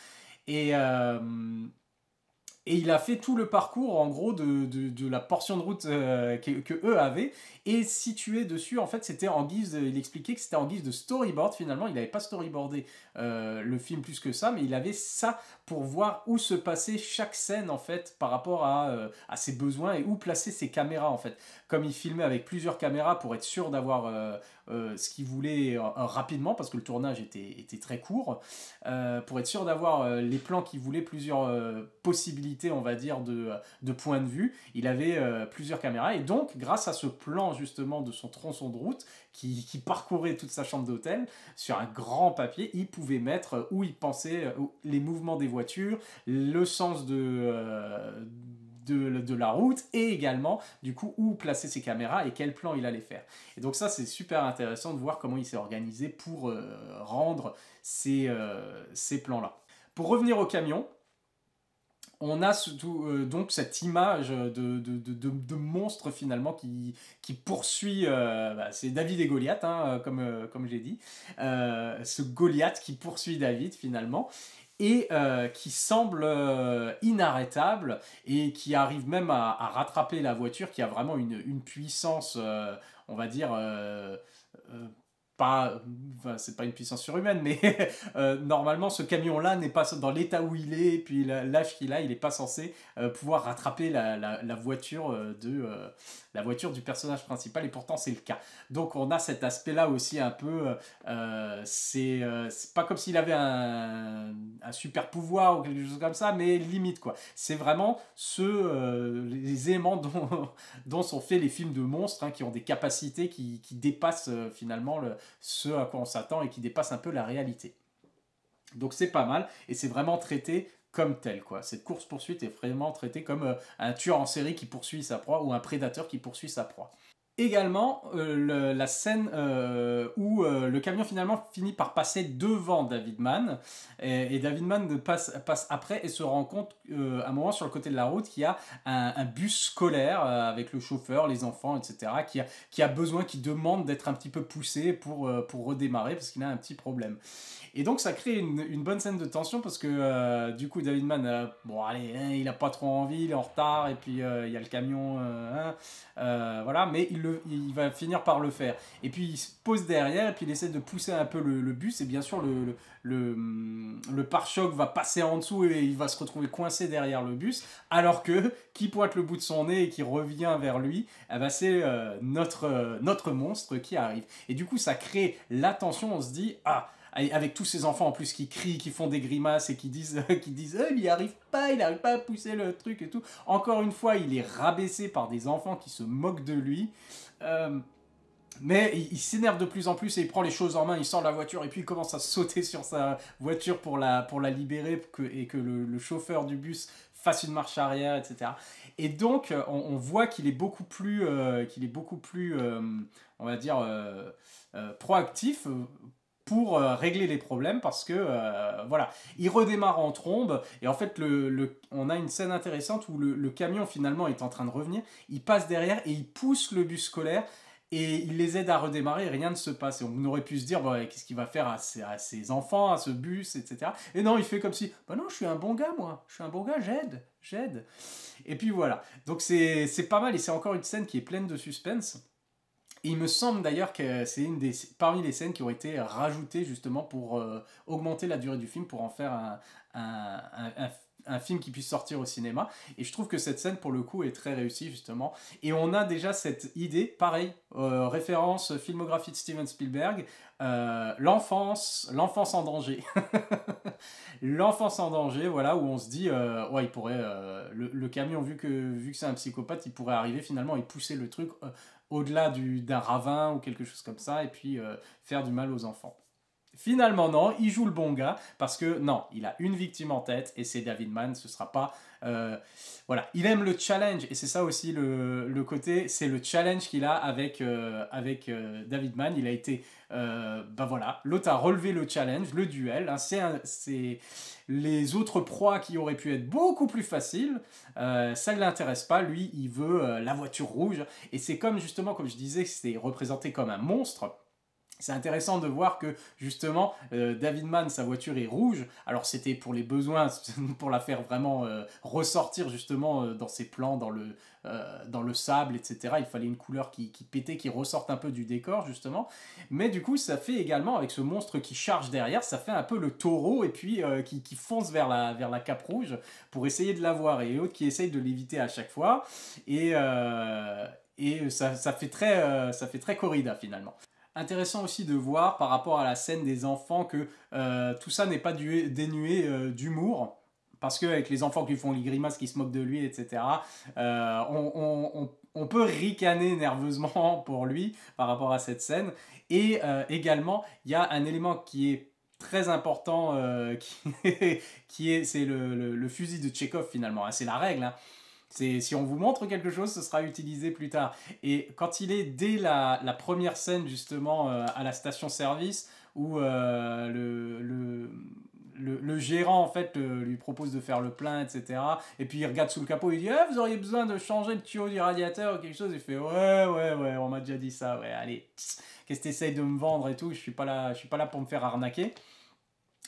Et, et il a fait tout le parcours, en gros, de la portion de route que eux avaient, et situé dessus, en fait, c'était en guise, il expliquait que c'était en guise de storyboard, finalement, il n'avait pas storyboardé le film plus que ça, mais il avait ça pour voir où se passait chaque scène, en fait, par rapport à ses besoins, et où placer ses caméras, en fait. Comme il filmait avec plusieurs caméras pour être sûr d'avoir ce qu'il voulait rapidement, parce que le tournage était très court, pour être sûr d'avoir les plans qu'il voulait, plusieurs possibilités, on va dire, de points de vue. Il avait plusieurs caméras, et donc, grâce à ce plan, justement, de son tronçon de route, qui parcourait toute sa chambre d'hôtel, sur un grand papier, il pouvait mettre où il pensait, les mouvements des voitures, le sens de la route, et également du coup où placer ses caméras et quel plan il allait faire. Et donc ça, c'est super intéressant de voir comment il s'est organisé pour rendre ces plans-là. Pour revenir au camion, on a donc cette image de monstre finalement qui poursuit, c'est David et Goliath, hein, comme j'ai dit, ce Goliath qui poursuit David finalement, et qui semble inarrêtable, et qui arrive même à rattraper la voiture, qui a vraiment une puissance, on va dire, pas, enfin, c'est pas une puissance surhumaine, mais normalement ce camion-là n'est pas dans l'état où il est, et puis l'âge qu'il a, il n'est pas censé pouvoir rattraper la voiture la voiture du personnage principal, et pourtant c'est le cas. Donc on a cet aspect-là aussi un peu, c'est pas comme s'il avait un super pouvoir ou quelque chose comme ça, mais limite quoi. C'est vraiment les éléments dont sont faits les films de monstres, hein, qui ont des capacités qui dépassent finalement ce à quoi on s'attend, et qui dépassent un peu la réalité. Donc c'est pas mal, et c'est vraiment traité comme tel, quoi. Cette course-poursuite est vraiment traitée comme un tueur en série qui poursuit sa proie, ou un prédateur qui poursuit sa proie. Également, la scène où le camion finalement finit par passer devant David Mann, et David Mann passe après, et se rend compte à un moment sur le côté de la route qu'il y a un bus scolaire avec le chauffeur, les enfants, etc., qui a besoin, qui demande d'être un petit peu poussé pour redémarrer, parce qu'il a un petit problème. Et donc ça crée une bonne scène de tension, parce que du coup David Mann, bon allez, hein, il a pas trop envie, il est en retard, et puis il y a le camion, voilà, mais il va finir par le faire. Et puis il se pose derrière, et puis il essaie de pousser un peu le bus, et bien sûr le pare-choc va passer en dessous, et il va se retrouver coincé derrière le bus, alors que qui pointe le bout de son nez et qui revient vers lui, eh ben c'est notre monstre qui arrive. Et du coup ça crée la tension, on se dit, ah, avec tous ces enfants en plus qui crient, qui font des grimaces, et qui disent il n'y arrive pas à pousser le truc et tout. Encore une fois, il est rabaissé par des enfants qui se moquent de lui. Mais il s'énerve de plus en plus, et il prend les choses en main, il sort de la voiture, et puis il commence à sauter sur sa voiture pour la libérer, et que le chauffeur du bus fasse une marche arrière, etc. Et donc on voit qu'il est beaucoup plus, on va dire, proactif pour régler les problèmes, parce que voilà, il redémarre en trombe, et en fait on a une scène intéressante où le camion finalement est en train de revenir, il passe derrière et il pousse le bus scolaire, et il les aide à redémarrer, et rien ne se passe. Et on aurait pu se dire, bon, qu'est-ce qu'il va faire à ses enfants, à ce bus, etc. Et non, il fait comme si, bah non, je suis un bon gars, moi, je suis un bon gars, j'aide. Et puis voilà, donc c'est pas mal, et c'est encore une scène qui est pleine de suspense. Et il me semble d'ailleurs que c'est parmi les scènes qui ont été rajoutées justement pour augmenter la durée du film, pour en faire un film qui puisse sortir au cinéma. Et je trouve que cette scène, pour le coup, est très réussie, justement. Et on a déjà cette idée, pareil, référence filmographie de Steven Spielberg, l'enfance en danger. L'enfance en danger, voilà, où on se dit, ouais, il pourrait, le camion, vu que c'est un psychopathe, il pourrait arriver finalement et pousser le truc au-delà d'un ravin ou quelque chose comme ça, et puis faire du mal aux enfants. Finalement, non, il joue le bon gars, parce que non, il a une victime en tête, et c'est David Mann, ce sera pas... voilà, il aime le challenge, et c'est ça aussi le côté, c'est le challenge qu'il a avec David Mann. Il a été, ben voilà, l'autre a relevé le challenge, le duel, hein, c'est les autres proies qui auraient pu être beaucoup plus faciles, ça ne l'intéresse pas, lui, il veut la voiture rouge, et c'est comme justement, comme je disais, c'est représenté comme un monstre. C'est intéressant de voir que justement David Mann, sa voiture est rouge. Alors c'était pour les besoins, pour la faire vraiment ressortir justement dans ses plans, dans le sable, etc. Il fallait une couleur qui pétait, qui ressorte un peu du décor justement. Mais du coup ça fait également, avec ce monstre qui charge derrière, ça fait un peu le taureau et puis qui fonce vers la cape rouge pour essayer de la voir. Et l'autre qui essaye de l'éviter à chaque fois. Et ça fait très corrida finalement. Intéressant aussi de voir par rapport à la scène des enfants que tout ça n'est pas dénué d'humour. Parce qu'avec les enfants qui font les grimaces, qui se moquent de lui, etc., on peut ricaner nerveusement pour lui par rapport à cette scène. Et également, il y a un élément qui est très important, c'est le fusil de Tchekhov finalement. Hein, c'est la règle. Hein. Si on vous montre quelque chose, ce sera utilisé plus tard. Et quand il est dès la première scène, justement, à la station-service, où le gérant, en fait, lui propose de faire le plein, etc. Et puis il regarde sous le capot, il dit « vous auriez besoin de changer le tuyau du radiateur ou quelque chose ?» Il fait « ouais, on m'a déjà dit ça, ouais, allez, qu'est-ce que tu essayes de me vendre et tout, je suis pas là pour me faire arnaquer. »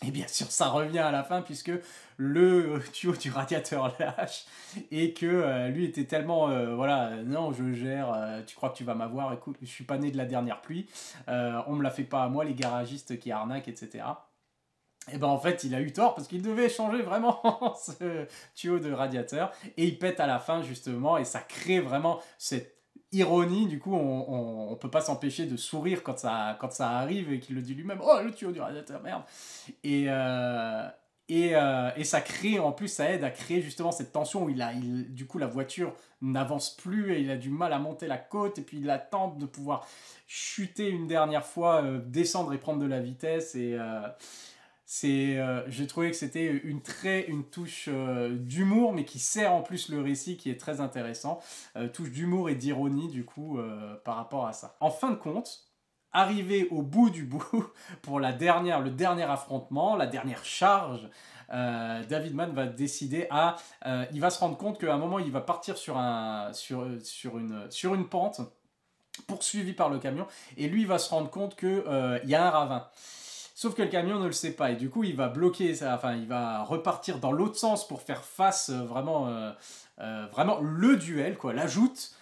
Et bien sûr, ça revient à la fin puisque le tuyau du radiateur lâche et que lui était tellement voilà, non, je gère, tu crois que tu vas m'avoir, écoute, je suis pas né de la dernière pluie, on me la fait pas à moi, les garagistes qui arnaquent, etc. Et ben en fait, il a eu tort parce qu'il devait changer vraiment ce tuyau de radiateur et il pète à la fin justement et ça crée vraiment cette ironie. Du coup, on peut pas s'empêcher de sourire quand ça arrive et qu'il le dit lui-même. Oh, le tuyau du radiateur, merde. Et ça crée, en plus, ça aide à créer justement cette tension où du coup, la voiture n'avance plus et il a du mal à monter la côte et puis il attend de pouvoir chuter une dernière fois, descendre et prendre de la vitesse et j'ai trouvé que c'était une touche d'humour, mais qui sert en plus le récit, qui est très intéressant. Touche d'humour et d'ironie, du coup, par rapport à ça. En fin de compte, arrivé au bout du bout, pour le dernier affrontement, la dernière charge, David Mann va décider il va se rendre compte qu'à un moment, il va partir sur une pente, poursuivi par le camion, et lui, il va se rendre compte qu'il y a un ravin. Sauf que le camion ne le sait pas et du coup il va bloquer, il va repartir dans l'autre sens pour faire face vraiment le duel, quoi, la joute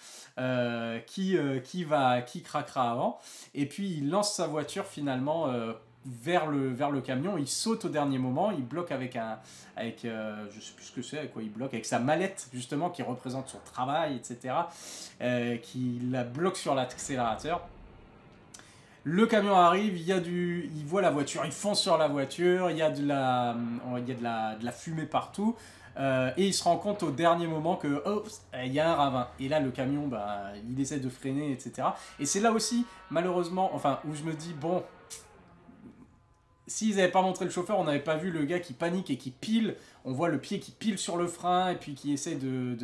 qui craquera avant. Et puis il lance sa voiture finalement vers le camion, il saute au dernier moment, il bloque je sais plus ce que c'est, avec quoi il bloque, avec sa mallette justement qui représente son travail, etc. Qui la bloque sur l'accélérateur. Le camion arrive, il voit la voiture, il fonce sur la voiture, il y a de la fumée partout, et il se rend compte au dernier moment que il y a un ravin. Et là, le camion, il essaie de freiner, etc. Et c'est là aussi, malheureusement, où je me dis, bon, s'ils n'avaient pas montré le chauffeur, on n'avait pas vu le gars qui panique et qui pile. On voit le pied qui pile sur le frein et puis qui essaie de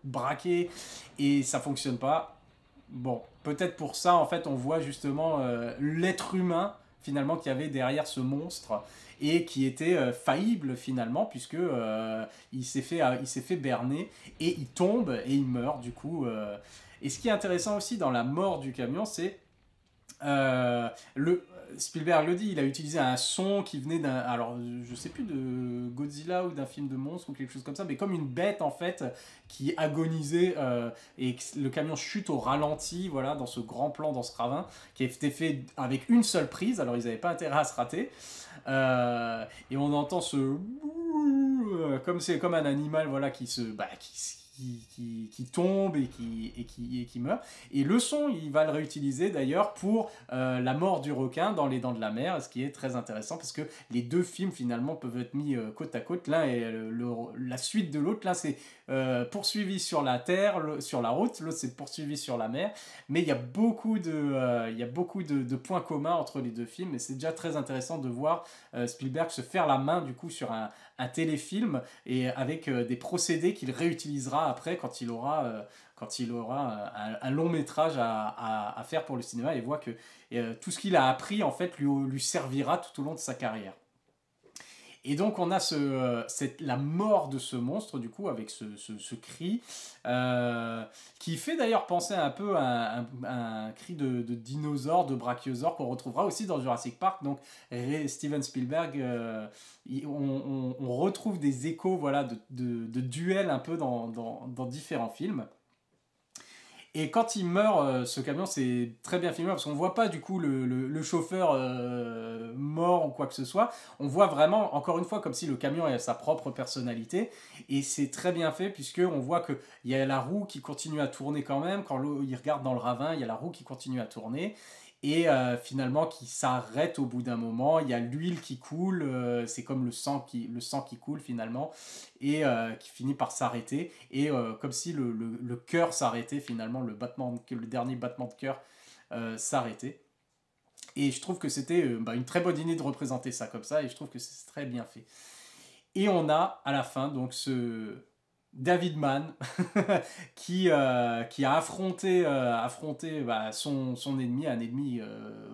braquer, et ça fonctionne pas. Bon, peut-être pour ça, en fait, on voit justement l'être humain, finalement, qu'il y avait derrière ce monstre, et qui était faillible, finalement, puisque il s'est fait berner, et il tombe, et il meurt, du coup. Et ce qui est intéressant aussi dans la mort du camion, c'est... Spielberg le dit, il a utilisé un son qui venait alors je sais plus, de Godzilla ou d'un film de monstre ou quelque chose comme ça, mais comme une bête en fait qui agonisait et le camion chute au ralenti, voilà, dans ce grand plan, dans ce ravin, qui a été fait avec une seule prise, alors ils n'avaient pas intérêt à se rater, et on entend ce comme c'est comme un animal voilà qui tombe et qui meurt. Et le son, il va le réutiliser d'ailleurs pour la mort du requin dans Les Dents de la Mer, ce qui est très intéressant parce que les deux films finalement peuvent être mis côte à côte. L'un est la suite de l'autre. L'un c'est poursuivi sur la terre, sur la route, l'autre c'est poursuivi sur la mer. Mais il y a beaucoup de points communs entre les deux films et c'est déjà très intéressant de voir Spielberg se faire la main du coup sur un téléfilm et avec des procédés qu'il réutilisera après quand il aura un long métrage à faire pour le cinéma et voit que tout ce qu'il a appris en fait lui servira tout au long de sa carrière. Et donc on a la mort de ce monstre du coup avec ce cri qui fait d'ailleurs penser un peu à un cri de dinosaure, de brachiosaure qu'on retrouvera aussi dans Jurassic Park. Donc Steven Spielberg, on retrouve des échos voilà, de duels un peu dans différents films. Et quand il meurt, ce camion, c'est très bien filmé parce qu'on voit pas du coup le chauffeur mort ou quoi que ce soit. On voit vraiment, encore une fois, comme si le camion a sa propre personnalité. Et c'est très bien fait puisque on voit qu'il y a la roue qui continue à tourner quand même. Quand il regarde dans le ravin, il y a la roue qui continue à tourner. Et finalement qui s'arrête au bout d'un moment, il y a l'huile qui coule, c'est comme le sang qui coule finalement, et qui finit par s'arrêter, et comme si le cœur s'arrêtait finalement, le dernier battement de cœur s'arrêtait. Et je trouve que c'était une très bonne idée de représenter ça comme ça, et je trouve que c'est très bien fait. Et on a à la fin donc ce David Mann qui a affronté son ennemi, un ennemi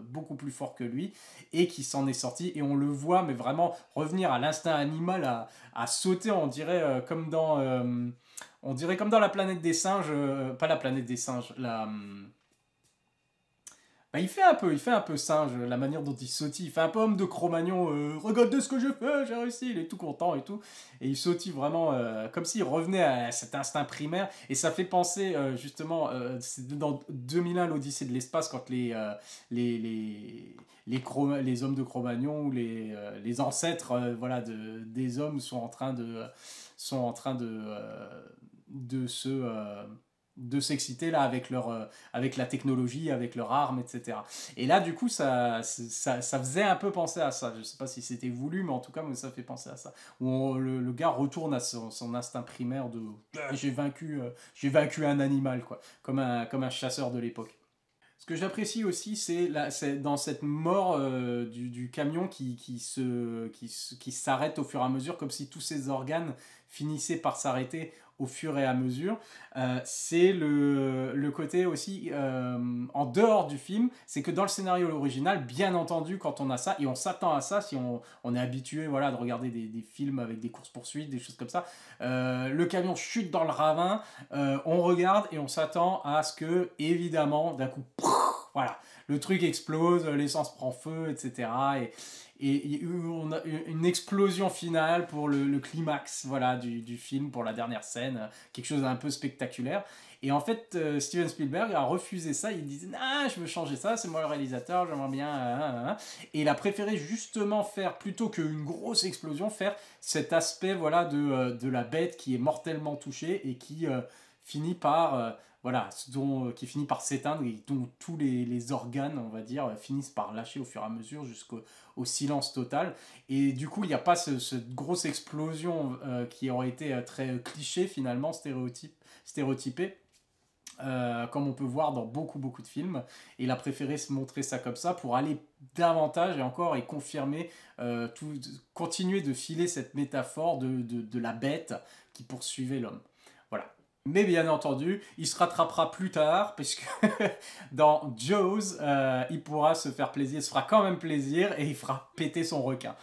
beaucoup plus fort que lui, et qui s'en est sorti. Et on le voit, mais vraiment revenir à l'instinct animal, à sauter, on dirait comme dans la planète des singes, pas la planète des singes, il fait un peu singe, la manière dont il sautille. Il fait un peu homme de Cro-Magnon. Regardez ce que j'ai fait, j'ai réussi. Il est tout content et tout. Et il sautille vraiment comme s'il revenait à cet instinct primaire. Et ça fait penser justement, c'est dans 2001, l'Odyssée de l'espace, quand les hommes de Cro-Magnon ou les ancêtres voilà, des hommes sont en train de s'exciter là avec la technologie, avec leurs armes, etc. Et là, du coup, ça faisait un peu penser à ça. Je sais pas si c'était voulu, mais en tout cas, moi, ça fait penser à ça. Où le gars retourne à son instinct primaire de j'ai vaincu un animal, quoi, comme un chasseur de l'époque. Ce que j'apprécie aussi, c'est dans cette mort du camion qui s'arrête au fur et à mesure, comme si tous ses organes finissaient par s'arrêter au fur et à mesure. C'est le côté aussi, en dehors du film, c'est que dans le scénario original, bien entendu, quand on a ça, et on s'attend à ça, si on est habitué voilà, de regarder des films avec des courses-poursuites, des choses comme ça, le camion chute dans le ravin, on regarde et on s'attend à ce que, évidemment, d'un coup, voilà, le truc explose, l'essence prend feu, etc. Et on a une explosion finale pour le climax voilà, du film, pour la dernière scène, quelque chose d'un peu spectaculaire. Et en fait, Steven Spielberg a refusé ça. Il disait ah, je veux changer ça, c'est moi le réalisateur, j'aimerais bien. Et il a préféré justement faire, plutôt qu'une grosse explosion, faire cet aspect voilà, de la bête qui est mortellement touchée et qui finit par. Qui finit par s'éteindre et dont tous les organes, on va dire, finissent par lâcher au fur et à mesure jusqu'au silence total. Et du coup, il n'y a pas cette grosse explosion qui aurait été très cliché finalement, stéréotypée. Comme on peut voir dans beaucoup de films, et il a préféré se montrer ça comme ça pour aller davantage et confirmer, continuer de filer cette métaphore de la bête qui poursuivait l'homme. Voilà. Mais bien entendu, il se rattrapera plus tard, puisque dans Jaws, il pourra se faire plaisir, il se fera quand même plaisir, et il fera péter son requin.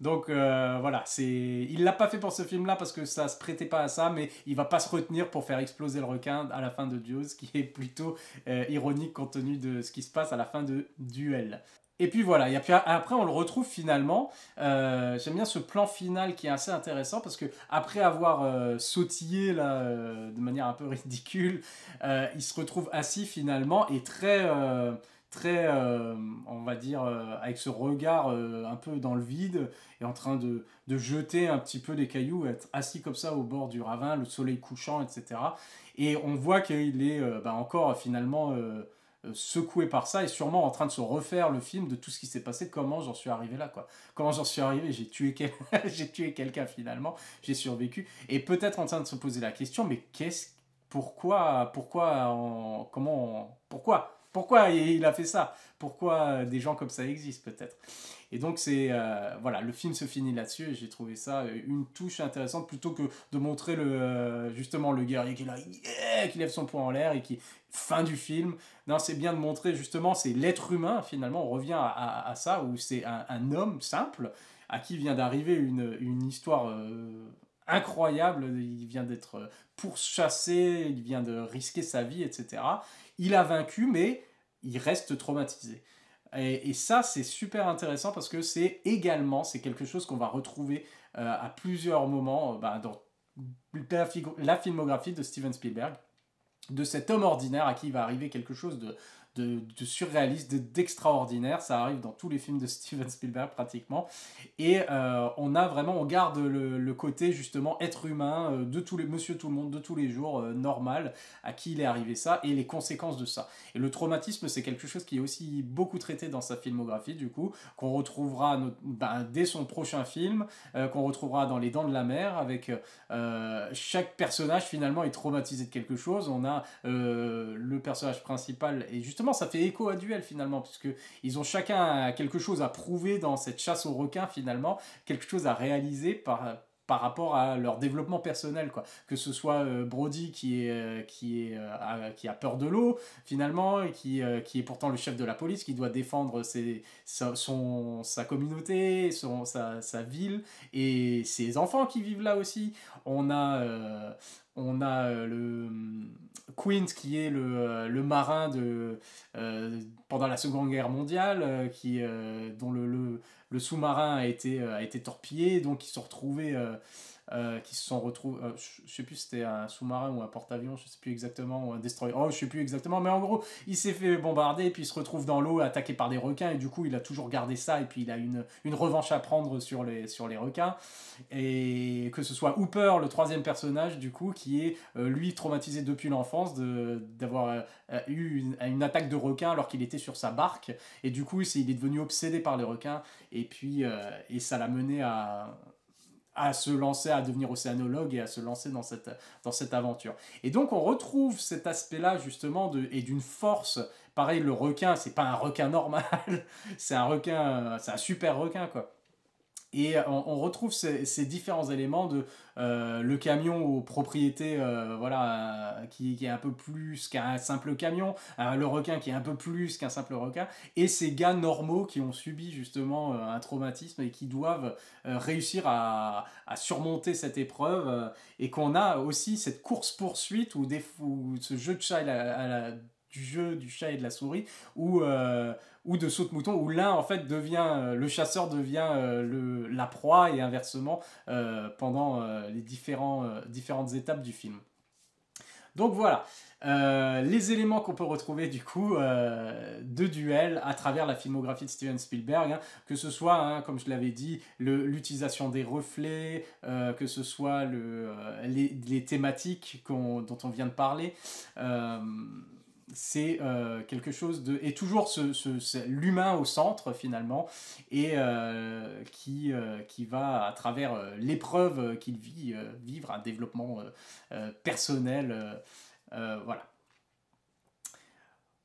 Donc voilà, il l'a pas fait pour ce film-là parce que ça se prêtait pas à ça, mais il va pas se retenir pour faire exploser le requin à la fin de Jaws, ce qui est plutôt ironique compte tenu de ce qui se passe à la fin de Duel. Et puis voilà, et puis après on le retrouve finalement. J'aime bien ce plan final qui est assez intéressant parce que après avoir sautillé là, de manière un peu ridicule, il se retrouve assis finalement et très très, on va dire, avec ce regard un peu dans le vide, et en train de jeter un petit peu des cailloux, être assis comme ça au bord du ravin, le soleil couchant, etc. Et on voit qu'il est encore finalement secoué par ça, et sûrement en train de se refaire le film de tout ce qui s'est passé, comment j'en suis arrivé là, quoi. Comment j'en suis arrivé, j'ai tué quelqu'un finalement, j'ai survécu, et peut-être en train de se poser la question, mais pourquoi il a fait ça? Pourquoi des gens comme ça existent peut-être? Et donc voilà, le film se finit là-dessus, et j'ai trouvé ça une touche intéressante, plutôt que de montrer justement le guerrier qui est là, yeah, qui lève son poing en l'air et qui fin du film. Non, c'est bien de montrer justement, c'est l'être humain finalement, on revient à ça, où c'est un homme simple à qui vient d'arriver une histoire incroyable. Il vient d'être pourchassé, il vient de risquer sa vie, etc. Il a vaincu, mais il reste traumatisé. Et ça, c'est super intéressant, parce que c'est quelque chose qu'on va retrouver à plusieurs moments dans la filmographie de Steven Spielberg, de cet homme ordinaire à qui il va arriver quelque chose de surréaliste, d'extraordinaire. Ça arrive dans tous les films de Steven Spielberg pratiquement. Et on garde le côté justement être humain de tous les monsieur tout le monde, de tous les jours, normal, à qui il est arrivé ça, et les conséquences de ça. Et le traumatisme, c'est quelque chose qui est aussi beaucoup traité dans sa filmographie, du coup, qu'on retrouvera dès son prochain film, qu'on retrouvera dans Les Dents de la Mer, avec chaque personnage finalement est traumatisé de quelque chose. On a le personnage principal, et justement ça fait écho à Duel finalement, puisque ils ont chacun quelque chose à prouver dans cette chasse aux requins, finalement quelque chose à réaliser par rapport à leur développement personnel, quoi. Que ce soit Brody qui a peur de l'eau finalement, et qui est pourtant le chef de la police, qui doit défendre sa communauté, sa ville, et ses enfants qui vivent là aussi. On a le Quint, qui est le marin pendant la Seconde Guerre mondiale, dont le sous-marin a été torpillé, donc qui se sont retrouvés, je sais plus si c'était un sous-marin ou un porte-avions, je sais plus exactement, ou un destroyer, je sais plus exactement, mais en gros, il s'est fait bombarder, et puis il se retrouve dans l'eau, attaqué par des requins, et du coup, il a toujours gardé ça, et puis il a une revanche à prendre sur les requins. Et que ce soit Hooper, le troisième personnage, du coup, qui est, lui, traumatisé depuis l'enfance d'avoir eu une attaque de requins alors qu'il était sur sa barque, et du coup, il est devenu obsédé par les requins, et puis ça l'a mené à se lancer, à devenir océanologue, et à se lancer dans cette aventure. Et donc on retrouve cet aspect-là justement et d'une force. Pareil, le requin, c'est pas un requin normal, c'est un super requin, quoi. Et on retrouve ces différents éléments de le camion aux propriétés voilà, qui est un peu plus qu'un simple camion, le requin qui est un peu plus qu'un simple requin, et ces gars normaux qui ont subi justement un traumatisme, et qui doivent réussir à surmonter cette épreuve, et qu'on a aussi cette course-poursuite, ou ce jeu de chat du jeu du chat et de la souris, ou de saute-mouton, où l'un en fait le chasseur devient la proie, et inversement, pendant les différentes étapes du film. Donc voilà, les éléments qu'on peut retrouver du coup de Duel à travers la filmographie de Steven Spielberg, hein, que ce soit, hein, comme je l'avais dit, l'utilisation des reflets, que ce soit les thématiques dont on vient de parler. C'est quelque chose de... Et toujours c'est l'humain au centre finalement, et qui va, à travers l'épreuve qu'il vit, vivre un développement personnel. Voilà.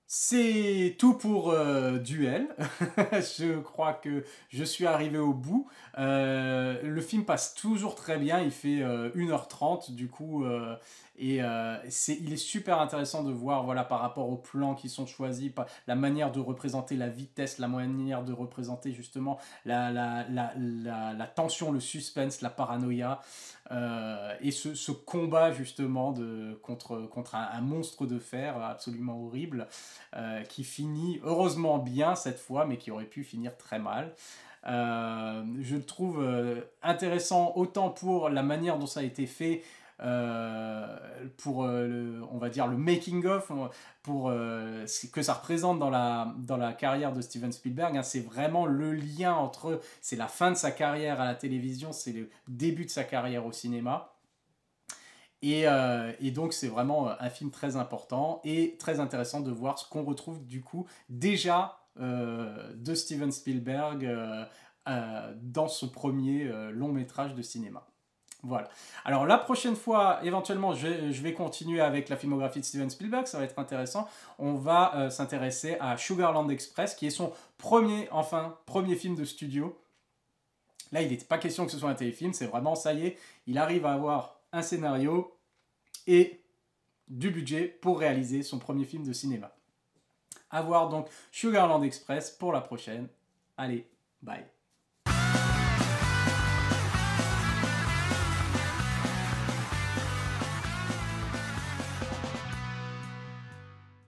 C'est tout pour Duel. Je crois que je suis arrivé au bout. Le film passe toujours très bien. Il fait 1h30 du coup. Et il est super intéressant de voir, voilà, par rapport aux plans qui sont choisis, la manière de représenter la vitesse, la manière de représenter justement la tension, le suspense, la paranoïa, et ce combat justement contre un monstre de fer absolument horrible, qui finit heureusement bien cette fois, mais qui aurait pu finir très mal. Je le trouve intéressant autant pour la manière dont ça a été fait, on va dire, le making-of, pour ce que ça représente dans la carrière de Steven Spielberg. Hein. C'est vraiment le lien entre... C'est la fin de sa carrière à la télévision, c'est le début de sa carrière au cinéma. Et donc c'est vraiment un film très important et très intéressant de voir ce qu'on retrouve du coup déjà de Steven Spielberg dans son premier long métrage de cinéma. Voilà. Alors la prochaine fois, éventuellement, je vais continuer avec la filmographie de Steven Spielberg, ça va être intéressant. On va s'intéresser à Sugarland Express, qui est son premier film de studio. Là, il n'était pas question que ce soit un téléfilm, c'est vraiment, ça y est, il arrive à avoir un scénario et du budget pour réaliser son premier film de cinéma. À voir donc Sugarland Express pour la prochaine. Allez, bye.